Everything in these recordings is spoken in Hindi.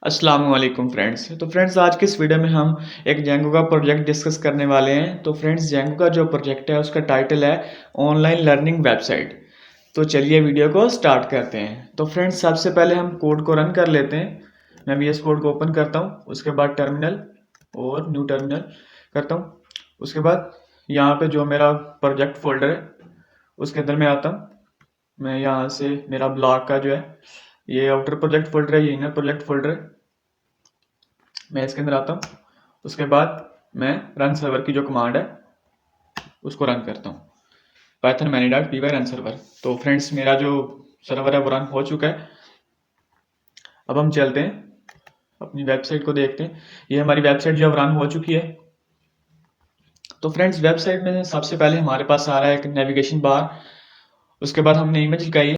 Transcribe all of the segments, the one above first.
अस्सलाम वालेकुम फ्रेंड्स। तो फ्रेंड्स आज के इस वीडियो में हम एक जेंगो का प्रोजेक्ट डिस्कस करने वाले हैं। तो फ्रेंड्स जेंगो का जो प्रोजेक्ट है उसका टाइटल है ऑनलाइन लर्निंग वेबसाइट। तो चलिए वीडियो को स्टार्ट करते हैं। तो फ्रेंड्स सबसे पहले हम कोड को रन कर लेते हैं। मैं VS कोड को ओपन करता हूँ, उसके बाद टर्मिनल और न्यू टर्मिनल करता हूँ। उसके बाद यहाँ पे जो मेरा प्रोजेक्ट फोल्डर है उसके अंदर मैं आता हूँ। मैं यहाँ से मेरा ब्लॉग का जो है ये आउटर प्रोजेक्ट फोल्डर है, ये इनर प्रोजेक्ट फोल्डर है। मैं इसके अंदर आता हूँ। उसके बाद मैं रन सर्वर की जो कमांड है उसको रन करता हूँ, पाइथन many.py रन सर्वर। तो फ्रेंड्स मेरा जो सर्वर है वो रन हो चुका है। अब हम चलते हैं अपनी वेबसाइट को देखते हैं। ये हमारी वेबसाइट जो अब रन हो चुकी है। तो फ्रेंड्स वेबसाइट में सबसे पहले हमारे पास आ रहा है एक नेविगेशन बार। उसके बाद हमने इमेज लगाई है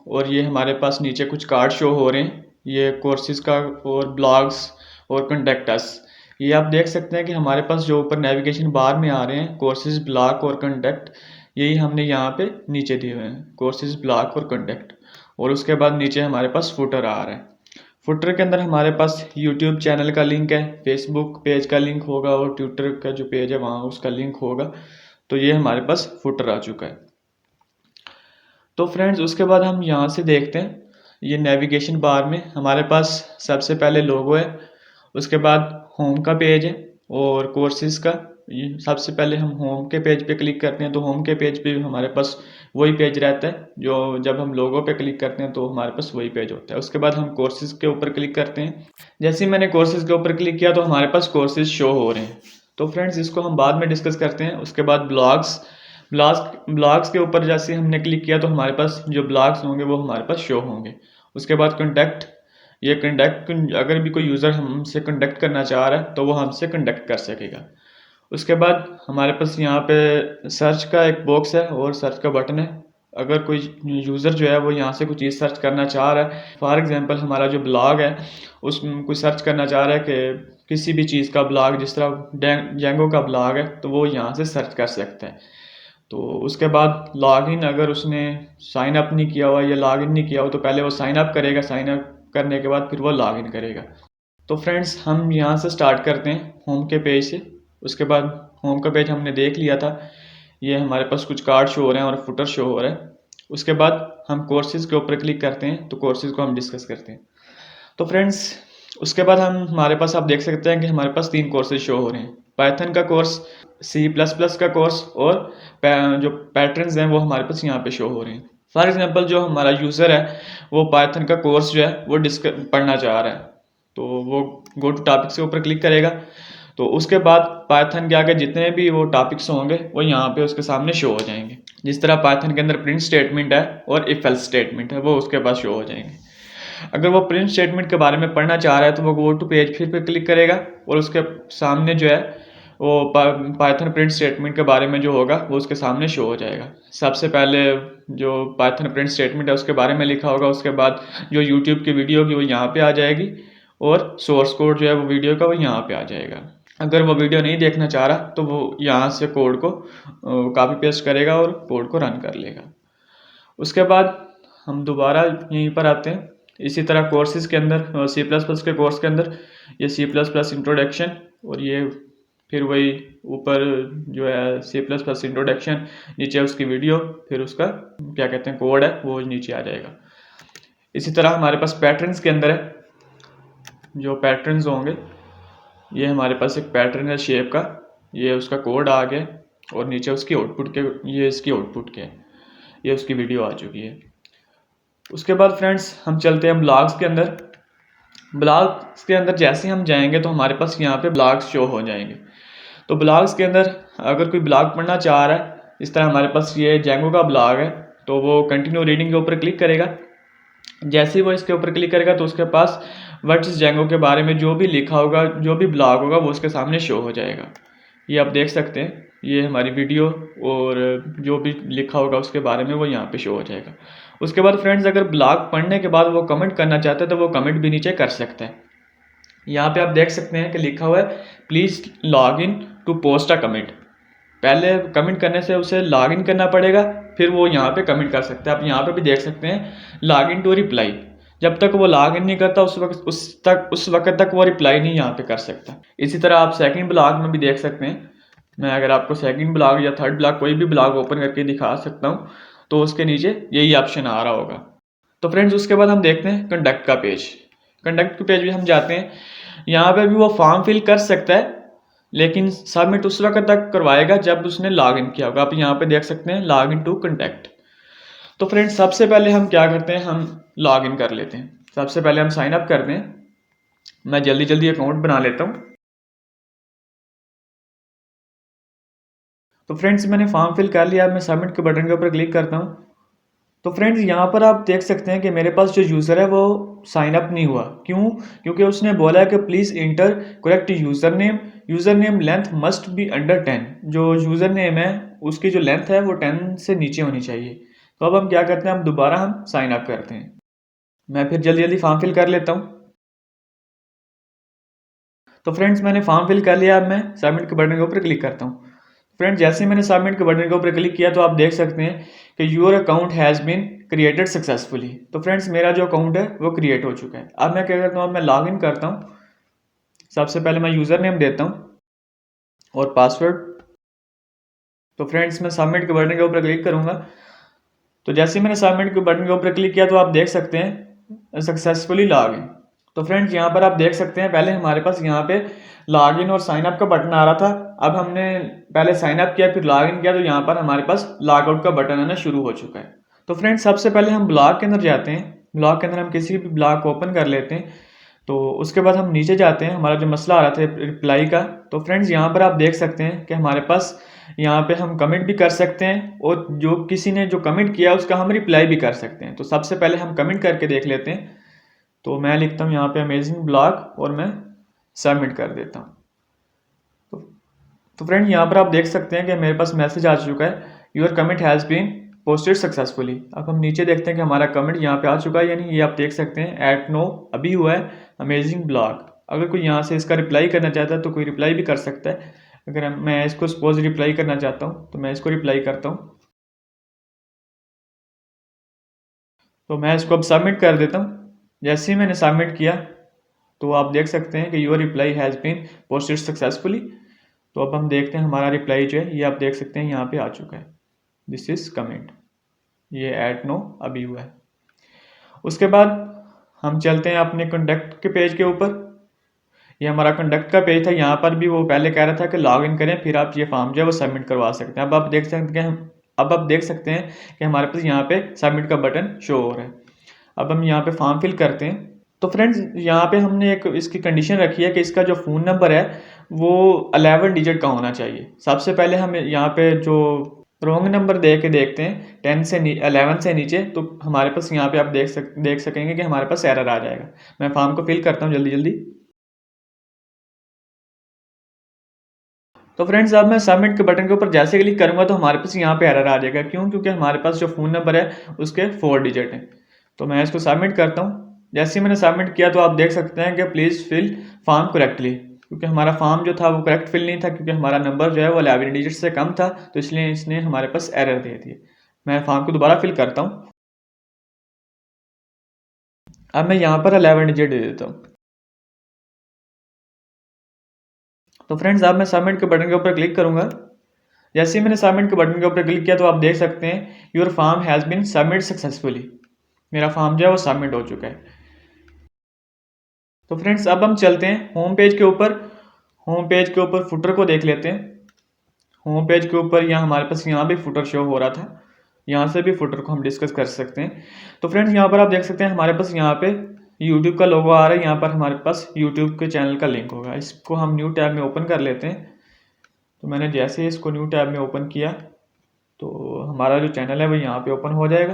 और ये हमारे पास नीचे कुछ कार्ड शो हो रहे हैं, ये कोर्सेज का और ब्लॉग्स और कॉन्टेक्ट अस। ये आप देख सकते हैं कि हमारे पास जो ऊपर नेविगेशन बार में आ रहे हैं कोर्सेज, ब्लॉग और कॉन्टेक्ट, यही हमने यहाँ पे नीचे दिए हुए हैं, कोर्सेज, ब्लॉग और कॉन्टेक्ट। और उसके बाद नीचे हमारे पास फुटर आ रहा है। फुटर के अंदर हमारे पास यूट्यूब चैनल का लिंक है, फेसबुक पेज का लिंक होगा और ट्विटर का जो पेज है वहाँ उसका लिंक होगा। तो ये हमारे पास फुटर आ चुका है। तो फ्रेंड्स उसके बाद हम यहाँ से देखते हैं, ये नेविगेशन बार में हमारे पास सबसे पहले लोगो है, उसके बाद होम का पेज है और कोर्सेज का। ये सबसे पहले हम होम के पेज पे क्लिक करते हैं तो होम के पेज पे हमारे पास वही पेज रहता है जो जब हम लोगो पे क्लिक करते हैं तो हमारे पास वही पेज होता है। उसके बाद हम कोर्सेज के ऊपर क्लिक करते हैं। जैसे ही मैंने कोर्सेज के ऊपर क्लिक किया तो हमारे पास कोर्सेज शो हो रहे हैं। तो फ्रेंड्स इसको हम बाद में डिस्कस करते हैं। उसके बाद ब्लॉग्स, ब्लॉग्स के ऊपर जैसे हमने क्लिक किया तो हमारे पास जो ब्लॉग्स होंगे वो हमारे पास शो होंगे। उसके बाद कॉन्टैक्ट, ये कॉन्टैक्ट अगर भी कोई यूज़र हमसे कॉन्टैक्ट करना चाह रहा है तो वो हमसे कॉन्टैक्ट कर सकेगा। उसके बाद हमारे पास यहाँ पे सर्च का एक बॉक्स है और सर्च का बटन है। अगर कोई यूज़र जो है वो यहाँ से कोई चीज़ सर्च करना चाह रहा है, फॉर एग्जांपल हमारा जो ब्लॉग है उसमें कोई सर्च करना चाह रहा है कि किसी भी चीज़ का ब्लॉग, जिस तरह जेंगो का ब्लॉग है, तो वो यहाँ से सर्च कर सकता है। तो उसके बाद लॉगिन, अगर उसने साइन अप नहीं किया हुआ या लॉगिन नहीं किया हो तो पहले वो साइन अप करेगा, साइन अप करने के बाद फिर वो लॉगिन करेगा। तो फ्रेंड्स हम यहाँ से स्टार्ट करते हैं होम के पेज से। उसके बाद होम का पेज हमने देख लिया था, ये हमारे पास कुछ कार्ड शो हो रहे हैं और फुटर शो हो रहा है। उसके बाद हम कोर्सेज के ऊपर क्लिक करते हैं तो कोर्सेज को हम डिस्कस करते हैं। तो फ्रेंड्स उसके बाद हम हमारे पास आप देख सकते हैं कि हमारे पास 3 कोर्सेज शो हो रहे हैं, पाइथन का कोर्स, C++ का कोर्स और जो पैटर्न्स हैं वो हमारे पास यहाँ पे शो हो रहे हैं। फॉर एग्जांपल जो हमारा यूज़र है वो पाइथन का कोर्स जो है वो पढ़ना चाह रहा है तो वो गो टू टॉपिक्स के ऊपर क्लिक करेगा। तो उसके बाद पाइथन के आगे जितने भी वो टॉपिक्स होंगे वो यहाँ पे उसके सामने शो हो जाएंगे। जिस तरह पाइथन के अंदर प्रिंट स्टेटमेंट है और इफ एल्स स्टेटमेंट है वो उसके पास शो हो जाएंगे। अगर वो प्रिंट स्टेटमेंट के बारे में पढ़ना चाह रहा है तो वो गो टू पेज फिर पे क्लिक करेगा और उसके सामने जो है वो पाइथन प्रिंट स्टेटमेंट के बारे में जो होगा वो उसके सामने शो हो जाएगा। सबसे पहले जो पाइथन प्रिंट स्टेटमेंट है उसके बारे में लिखा होगा, उसके बाद जो यूट्यूब की वीडियो होगी वो यहाँ पे आ जाएगी और सोर्स कोड जो है वो वीडियो का वो यहाँ पे आ जाएगा। अगर वो वीडियो नहीं देखना चाह रहा तो वो यहाँ से कोड को कॉपी पेस्ट करेगा और कोड को रन कर लेगा। उसके बाद हम दोबारा यहीं पर आते हैं। इसी तरह कोर्सेज के अंदर C++ के कोर्स के अंदर ये C++ इंट्रोडक्शन और ये फिर वही ऊपर जो है C++ इंट्रोडक्शन, नीचे उसकी वीडियो, फिर उसका क्या कहते हैं कोड है वो नीचे आ जाएगा। इसी तरह हमारे पास पैटर्न्स के अंदर है, जो पैटर्न्स होंगे ये हमारे पास एक पैटर्न है शेप का, ये उसका कोड आ गया और नीचे उसकी आउटपुट के, ये इसकी आउटपुट के, ये उसकी वीडियो आ चुकी है। उसके बाद फ्रेंड्स हम चलते हैं ब्लॉग्स के अंदर। ब्लॉग्स के अंदर जैसे हम जाएंगे तो हमारे पास यहाँ पे ब्लॉग्स शो हो जाएंगे। तो ब्लॉग्स के अंदर अगर कोई ब्लॉग पढ़ना चाह रहा है, इस तरह हमारे पास ये जेंगो का ब्लॉग है तो वो कंटिन्यू रीडिंग के ऊपर क्लिक करेगा। जैसे ही वो इसके ऊपर क्लिक करेगा तो उसके पास व्हाट्स जेंगो के बारे में जो भी लिखा होगा, जो भी ब्लॉग होगा वो उसके सामने शो हो जाएगा। ये आप देख सकते हैं, ये हमारी वीडियो और जो भी लिखा होगा उसके बारे में वो यहाँ पे शो हो जाएगा। उसके बाद फ्रेंड्स अगर ब्लॉग पढ़ने के बाद वो कमेंट करना चाहते हैं तो वो कमेंट भी नीचे कर सकते हैं। यहाँ पे आप देख सकते हैं कि लिखा हुआ है please log in to post a comment. पहले कमेंट करने से उसे लॉग इन करना पड़ेगा, फिर वो यहाँ पे कमेंट कर सकते हैं। आप यहाँ पे भी देख सकते हैं लॉग इन टू रिप्लाई। जब तक वो लॉग इन नहीं करता उस वक्त तक वो रिप्लाई नहीं यहाँ पे कर सकता। इसी तरह आप सेकंड ब्लॉग में भी देख सकते हैं। मैं अगर आपको सेकंड ब्लॉग या थर्ड ब्लॉग कोई भी ब्लॉग ओपन करके दिखा सकता हूँ, तो उसके नीचे यही ऑप्शन आ रहा होगा। तो फ्रेंड्स उसके बाद हम देखते हैं कंडक्ट का पेज। कंडक्ट के पेज भी हम जाते हैं, यहाँ पे भी वो फॉर्म फिल कर सकता है, लेकिन सबमिट उस वक्त तक करवाएगा जब उसने लॉग इन किया होगा। आप यहाँ पे देख सकते हैं लॉग इन टू कंडक्ट। तो फ्रेंड्स सबसे पहले हम क्या करते हैं, हम लॉग इन कर लेते हैं। सबसे पहले हम साइन अप करते हैं। मैं जल्दी जल्दी अकाउंट बना लेता हूँ। तो फ्रेंड्स मैंने फॉर्म फिल कर लिया। मैं सबमिट के बटन के ऊपर क्लिक करता हूँ। तो फ्रेंड्स यहाँ पर आप देख सकते हैं कि मेरे पास जो यूज़र है वो साइन अप नहीं हुआ। क्यों? क्योंकि उसने बोला है कि please inter correct user name length must be under 10। जो यूज़र नेम है उसकी जो लेंथ है वो 10 से नीचे होनी चाहिए। तो अब हम क्या करते हैं, हम दोबारा हम साइन अप करते हैं। मैं फिर जल्दी जल्दी फॉर्म फिल कर लेता हूँ। तो फ्रेंड्स मैंने फॉर्म फिल कर लिया। अब मैं सबमिट के बटन के ऊपर क्लिक करता हूँ। फ्रेंड्स जैसे ही मैंने सबमिट के बटन के ऊपर क्लिक किया तो आप देख सकते हैं कि your account has been created successfully. तो फ्रेंड्स मेरा जो अकाउंट है वो क्रिएट हो चुका है। अब मैं क्या करता हूँ, अब मैं लॉग इन करता हूँ। सबसे पहले मैं यूज़र नेम देता हूँ और पासवर्ड। तो फ्रेंड्स मैं सबमिट के बटन के ऊपर क्लिक करूँगा। तो जैसे ही मैंने सबमिट के बटन के ऊपर क्लिक किया तो आप देख सकते हैं सक्सेसफुली लॉग इन। तो फ्रेंड्स यहाँ पर आप देख सकते हैं पहले हमारे पास यहाँ पे लॉग इन और साइन अप का बटन आ रहा था। अब हमने पहले साइन अप किया फिर लॉग इन किया, तो यहाँ पर हमारे पास लॉग आउट का बटन आना शुरू हो चुका है। तो फ्रेंड्स सबसे पहले हम ब्लॉग के अंदर जाते हैं। ब्लॉग के अंदर हम किसी भी ब्लॉग को ओपन कर लेते हैं। तो उसके बाद हम नीचे जाते हैं, हमारा जो मसला आ रहा था रिप्लाई का। तो फ्रेंड्स यहाँ पर आप देख सकते हैं कि हमारे पास यहाँ पे हम कमेंट भी कर सकते हैं और जो किसी ने जो कमेंट किया उसका हम रिप्लाई भी कर सकते हैं। तो सबसे पहले हम कमेंट करके देख लेते हैं। तो मैं लिखता हूँ यहाँ पे अमेजिंग ब्लॉग और मैं सबमिट कर देता हूँ। तो फ्रेंड यहाँ पर आप देख सकते हैं कि मेरे पास मैसेज आ चुका है, your comment has been posted successfully. अब हम नीचे देखते हैं कि हमारा कमेंट यहाँ पे आ चुका है, यानी ये आप देख सकते हैं @no अभी हुआ है अमेजिंग ब्लॉग। अगर कोई यहाँ से इसका रिप्लाई करना चाहता है तो कोई रिप्लाई भी कर सकता है। अगर मैं इसको सपोज रिप्लाई करना चाहता हूँ तो मैं इसको रिप्लाई करता हूँ। तो मैं इसको अब सबमिट कर देता हूँ। जैसे ही मैंने सबमिट किया तो आप देख सकते हैं कि your reply has been posted successfully. तो अब हम देखते हैं हमारा रिप्लाई जो है ये आप देख सकते हैं यहाँ पे आ चुका है, दिस इज़ कमेंट। ये @no अभी हुआ है। उसके बाद हम चलते हैं अपने कंडक्ट के पेज के ऊपर। ये हमारा कंडक्ट का पेज था। यहाँ पर भी वो पहले कह रहा था कि लॉग इन करें फिर आप ये फॉर्म जो है वो सबमिट करवा सकते हैं। अब आप देख सकते हैं कि हमारे पास यहाँ पे सबमिट का बटन शो हो रहा है। अब हम यहाँ पे फॉर्म फिल करते हैं। तो फ्रेंड्स यहाँ पे हमने एक इसकी कंडीशन रखी है कि इसका जो फ़ोन नंबर है वो 11 डिजिट का होना चाहिए। सबसे पहले हम यहाँ पे जो रॉन्ग नंबर दे के देखते हैं 11 से नीचे, तो हमारे पास यहाँ पे आप देख सकेंगे कि हमारे पास एरर आ जाएगा। मैं फॉर्म को फिल करता हूँ जल्दी जल्दी। तो फ्रेंड्स अब मैं सबमिट के बटन के ऊपर जैसे क्लिक करूंगा तो हमारे पास यहाँ पे एरर आ जाएगा। क्यों? क्योंकि हमारे पास जो फ़ोन नंबर है उसके 4 डिजिट हैं। तो मैं इसको सबमिट करता हूँ। जैसे ही मैंने सबमिट किया तो आप देख सकते हैं कि प्लीज़ फिल फॉर्म करेक्टली, क्योंकि हमारा फॉर्म जो था वो करेक्ट फिल नहीं था, क्योंकि हमारा नंबर जो है वो 11 डिजिट से कम था, तो इसलिए इसने हमारे पास एरर दे दी। मैं फॉर्म को दोबारा फिल करता हूँ। अब मैं यहाँ पर 11 डिजिट दे देता हूँ। तो फ्रेंड्स अब मैं सबमिट के बटन के ऊपर क्लिक करूंगा। जैसे ही मैंने सबमिट के बटन के ऊपर क्लिक किया तो आप देख सकते हैं your form has been submit successfully. मेरा फॉर्म जो है वो सबमिट हो चुका है। तो फ्रेंड्स अब हम चलते हैं होम पेज के ऊपर। होम पेज के ऊपर फुटर को देख लेते हैं। होम पेज के ऊपर यहाँ हमारे पास यहाँ भी फुटर शो हो रहा था, यहाँ से भी फुटर को हम डिस्कस कर सकते हैं। तो फ्रेंड्स यहाँ पर आप देख सकते हैं हमारे पास यहाँ पे यूट्यूब का लोगो आ रहा है। यहाँ पर हमारे पास यूट्यूब के चैनल का लिंक होगा। इसको हम न्यू टैब में ओपन कर लेते हैं। तो मैंने जैसे ही इसको न्यू टैब में ओपन किया तो हमारा जो चैनल है वो यहाँ पे ओपन हो जाएगा।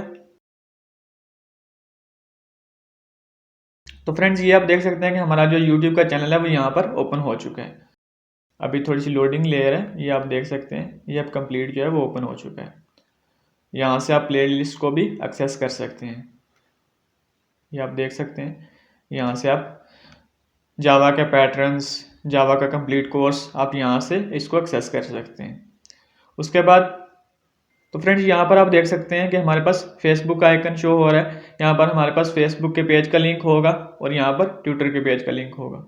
तो फ्रेंड्स ये आप देख सकते हैं कि हमारा जो यूट्यूब का चैनल है वो यहाँ पर ओपन हो चुका है। अभी थोड़ी सी लोडिंग लेयर है, ये आप देख सकते हैं। ये अब कंप्लीट जो है वो ओपन हो चुका है। यहाँ से आप प्ले लिस्ट को भी एक्सेस कर सकते हैं। ये आप देख सकते हैं, यहाँ से आप जावा के पैटर्न्स, जावा का कंप्लीट कोर्स आप यहाँ से इसको एक्सेस कर सकते हैं। उसके बाद तो फ्रेंड्स यहाँ पर आप देख सकते हैं कि हमारे पास फेसबुक का आइकन शो हो रहा है। यहाँ पर हमारे पास फेसबुक के पेज का लिंक होगा और यहाँ पर ट्विटर के पेज का लिंक होगा।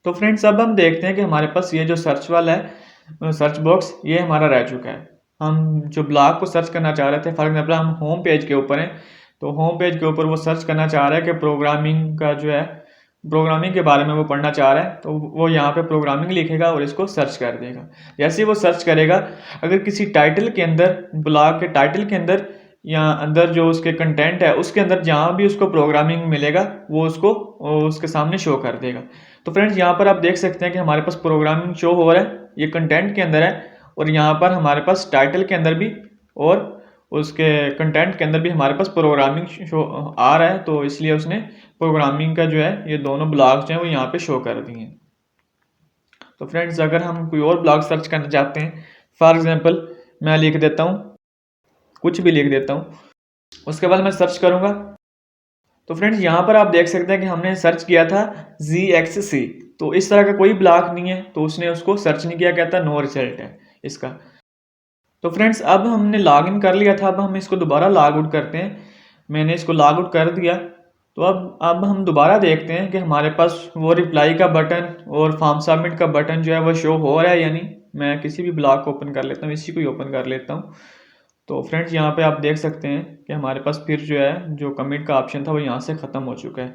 तो फ्रेंड्स अब हम देखते हैं कि हमारे पास ये जो सर्च वाला है, सर्च बॉक्स, ये हमारा रह चुका है। हम जो ब्लॉग को सर्च करना चाह रहे थे, फॉर एग्जाम्पल हम होम पेज के ऊपर हैं, तो होम पेज के ऊपर वो सर्च करना चाह रहा है कि प्रोग्रामिंग का जो है, प्रोग्रामिंग के बारे में वो पढ़ना चाह रहा है, तो वो यहाँ पे प्रोग्रामिंग लिखेगा और इसको सर्च कर देगा। जैसे ही वो सर्च करेगा, अगर किसी टाइटल के अंदर, ब्लॉग के टाइटल के अंदर या अंदर जो उसके कंटेंट है उसके अंदर जहाँ भी उसको प्रोग्रामिंग मिलेगा वो उसको उसके सामने शो कर देगा। तो फ्रेंड्स यहाँ पर आप देख सकते हैं कि हमारे पास प्रोग्रामिंग शो हो रहा है, ये कंटेंट के अंदर है, और यहाँ पर हमारे पास टाइटल के अंदर भी और उसके कंटेंट के अंदर भी हमारे पास प्रोग्रामिंग शो आ रहा है। तो इसलिए उसने प्रोग्रामिंग का जो है ये दोनों ब्लॉग्स हैं वो यहाँ पे शो कर दिए हैं। तो फ्रेंड्स अगर हम कोई और ब्लॉग सर्च करना चाहते हैं, फॉर एग्जांपल मैं लिख देता हूँ, कुछ भी लिख देता हूँ, उसके बाद मैं सर्च करूँगा। तो फ्रेंड्स यहाँ पर आप देख सकते हैं कि हमने सर्च किया था ZXC, तो इस तरह का कोई ब्लॉग नहीं है, तो उसने उसको सर्च नहीं किया, कहता नो रिजल्ट है इसका। तो फ्रेंड्स अब हमने लॉग इन कर लिया था, अब हम इसको दोबारा लॉग आउट करते हैं। मैंने इसको लॉग आउट कर दिया। तो अब हम दोबारा देखते हैं कि हमारे पास वो रिप्लाई का बटन और फॉर्म सबमिट का बटन जो है वो शो हो रहा है या नहीं। मैं किसी भी ब्लॉग को ओपन कर लेता हूँ, इसी को ही ओपन कर लेता हूँ। तो फ्रेंड्स यहाँ पे आप देख सकते हैं कि हमारे पास फिर जो है जो कमिट का ऑप्शन था वो यहाँ से ख़त्म हो चुका है।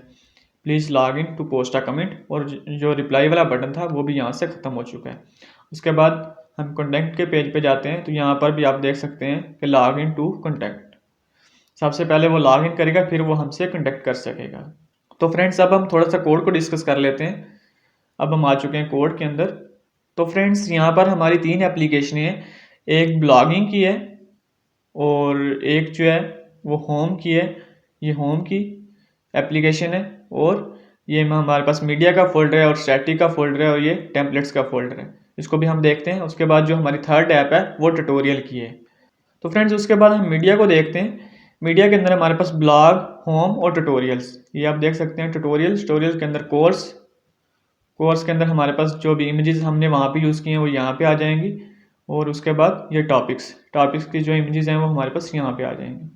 Please log in to post a commit, और जो रिप्लाई वाला बटन था वो भी यहाँ से ख़त्म हो चुका है। उसके बाद हम कॉन्टैक्ट के पेज पे जाते हैं, तो यहाँ पर भी आप देख सकते हैं कि लॉग इन टू कॉन्टैक्ट, सबसे पहले वो लॉग इन करेगा फिर वो हमसे कॉन्टैक्ट कर सकेगा। तो फ्रेंड्स अब हम थोड़ा सा कोड को डिस्कस कर लेते हैं। अब हम आ चुके हैं कोड के अंदर। तो फ्रेंड्स यहाँ पर हमारी 3 एप्लीकेशनें हैं, एक ब्लॉगिंग की है और एक जो है वो होम की है, ये होम की एप्लीकेशन है, और ये हमारे पास मीडिया का फोल्डर है और स्टैटिक का फोल्डर है और ये टेम्पलेट्स का फोल्डर है। इसको भी हम देखते हैं। उसके बाद जो हमारी थर्ड ऐप है वो ट्यूटोरियल की है। तो फ्रेंड्स उसके बाद हम मीडिया को देखते हैं। मीडिया के अंदर हमारे पास ब्लॉग, होम और ट्यूटोरियल्स, ये आप देख सकते हैं। ट्यूटोरियल के अंदर कोर्स के अंदर हमारे पास जो भी इमेजेस हमने वहाँ पे यूज़ किए हैं वो यहाँ पे आ जाएंगी, और उसके बाद ये टॉपिक्स की जो इमेजेस हैं वो हमारे पास यहाँ पे आ जाएंगी।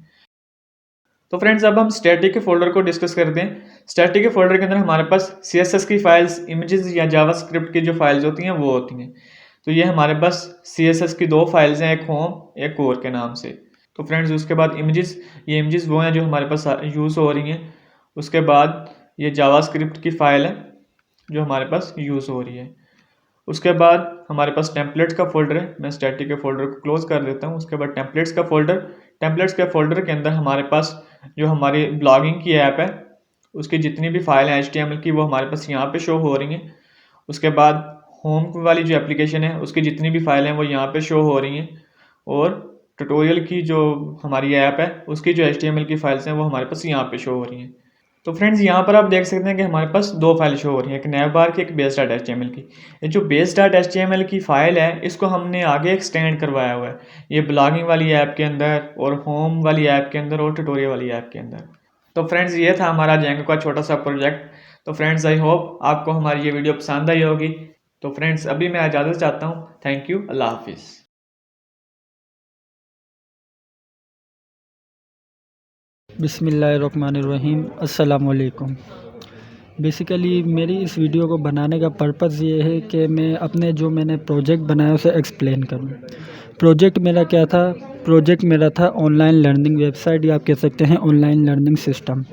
तो फ्रेंड्स अब हम स्टैटिक के फोल्डर को डिस्कस करते हैं। स्टैटिक के फोल्डर के अंदर हमारे पास CSS की फाइल्स, इमेजेस या जावास्क्रिप्ट की जो फाइल्स होती हैं वो होती हैं। तो ये हमारे पास CSS की 2 फाइल्स हैं, एक होम एक कोर के नाम से। तो फ्रेंड्स उसके बाद इमेजेस, ये इमेजेस वो हैं जो हमारे पास यूज़ हो रही हैं। उसके बाद ये जावास्क्रिप्ट की फ़ाइल है जो हमारे पास यूज़ हो रही है। उसके बाद हमारे पास टेम्पलेट्स का फोल्डर है। मैं स्टैटिक के फोल्डर को क्लोज कर देता हूँ। उसके बाद टेम्पलेट्स के फोल्डर के अंदर हमारे पास जो हमारी ब्लॉगिंग की ऐप है उसकी जितनी भी फाइल हैं HTML की वो हमारे पास यहाँ पे शो हो रही हैं। उसके बाद होम वाली जो एप्लीकेशन है उसकी जितनी भी फाइल हैं वो यहाँ पे शो हो रही हैं, और ट्यूटोरियल की जो हमारी ऐप है उसकी जो HTML की फाइल्स हैं वो हमारे पास यहाँ पे शो हो रही हैं। तो फ्रेंड्स यहाँ पर आप देख सकते हैं कि हमारे पास 2 फाइल शो हो रही हैं, एक नैवबार की, एक base.html की। ये जो base.html की फ़ाइल है इसको हमने आगे एक्सटेंड करवाया हुआ है, ये ब्लॉगिंग वाली ऐप के अंदर और होम वाली ऐप के अंदर और ट्यूटोरियल वाली ऐप के अंदर। तो फ्रेंड्स ये था हमारा जेंगो का छोटा सा प्रोजेक्ट। तो फ्रेंड्स आई होप आपको हमारी ये वीडियो पसंद आई होगी। तो फ्रेंड्स अभी मैं इजाज़त चाहता हूँ। थैंक यू, अल्लाह हाफिज़। बिस्मिल्लाहिर्रहमानिर्रहीम, अस्सलाम वालेकुम। बेसिकली मेरी इस वीडियो को बनाने का पर्पज़ ये है कि मैं अपने जो मैंने प्रोजेक्ट बनाया उसे एक्सप्लेन करूं। प्रोजेक्ट मेरा था ऑनलाइन लर्निंग वेबसाइट, या आप कह सकते हैं ऑनलाइन लर्निंग सिस्टम।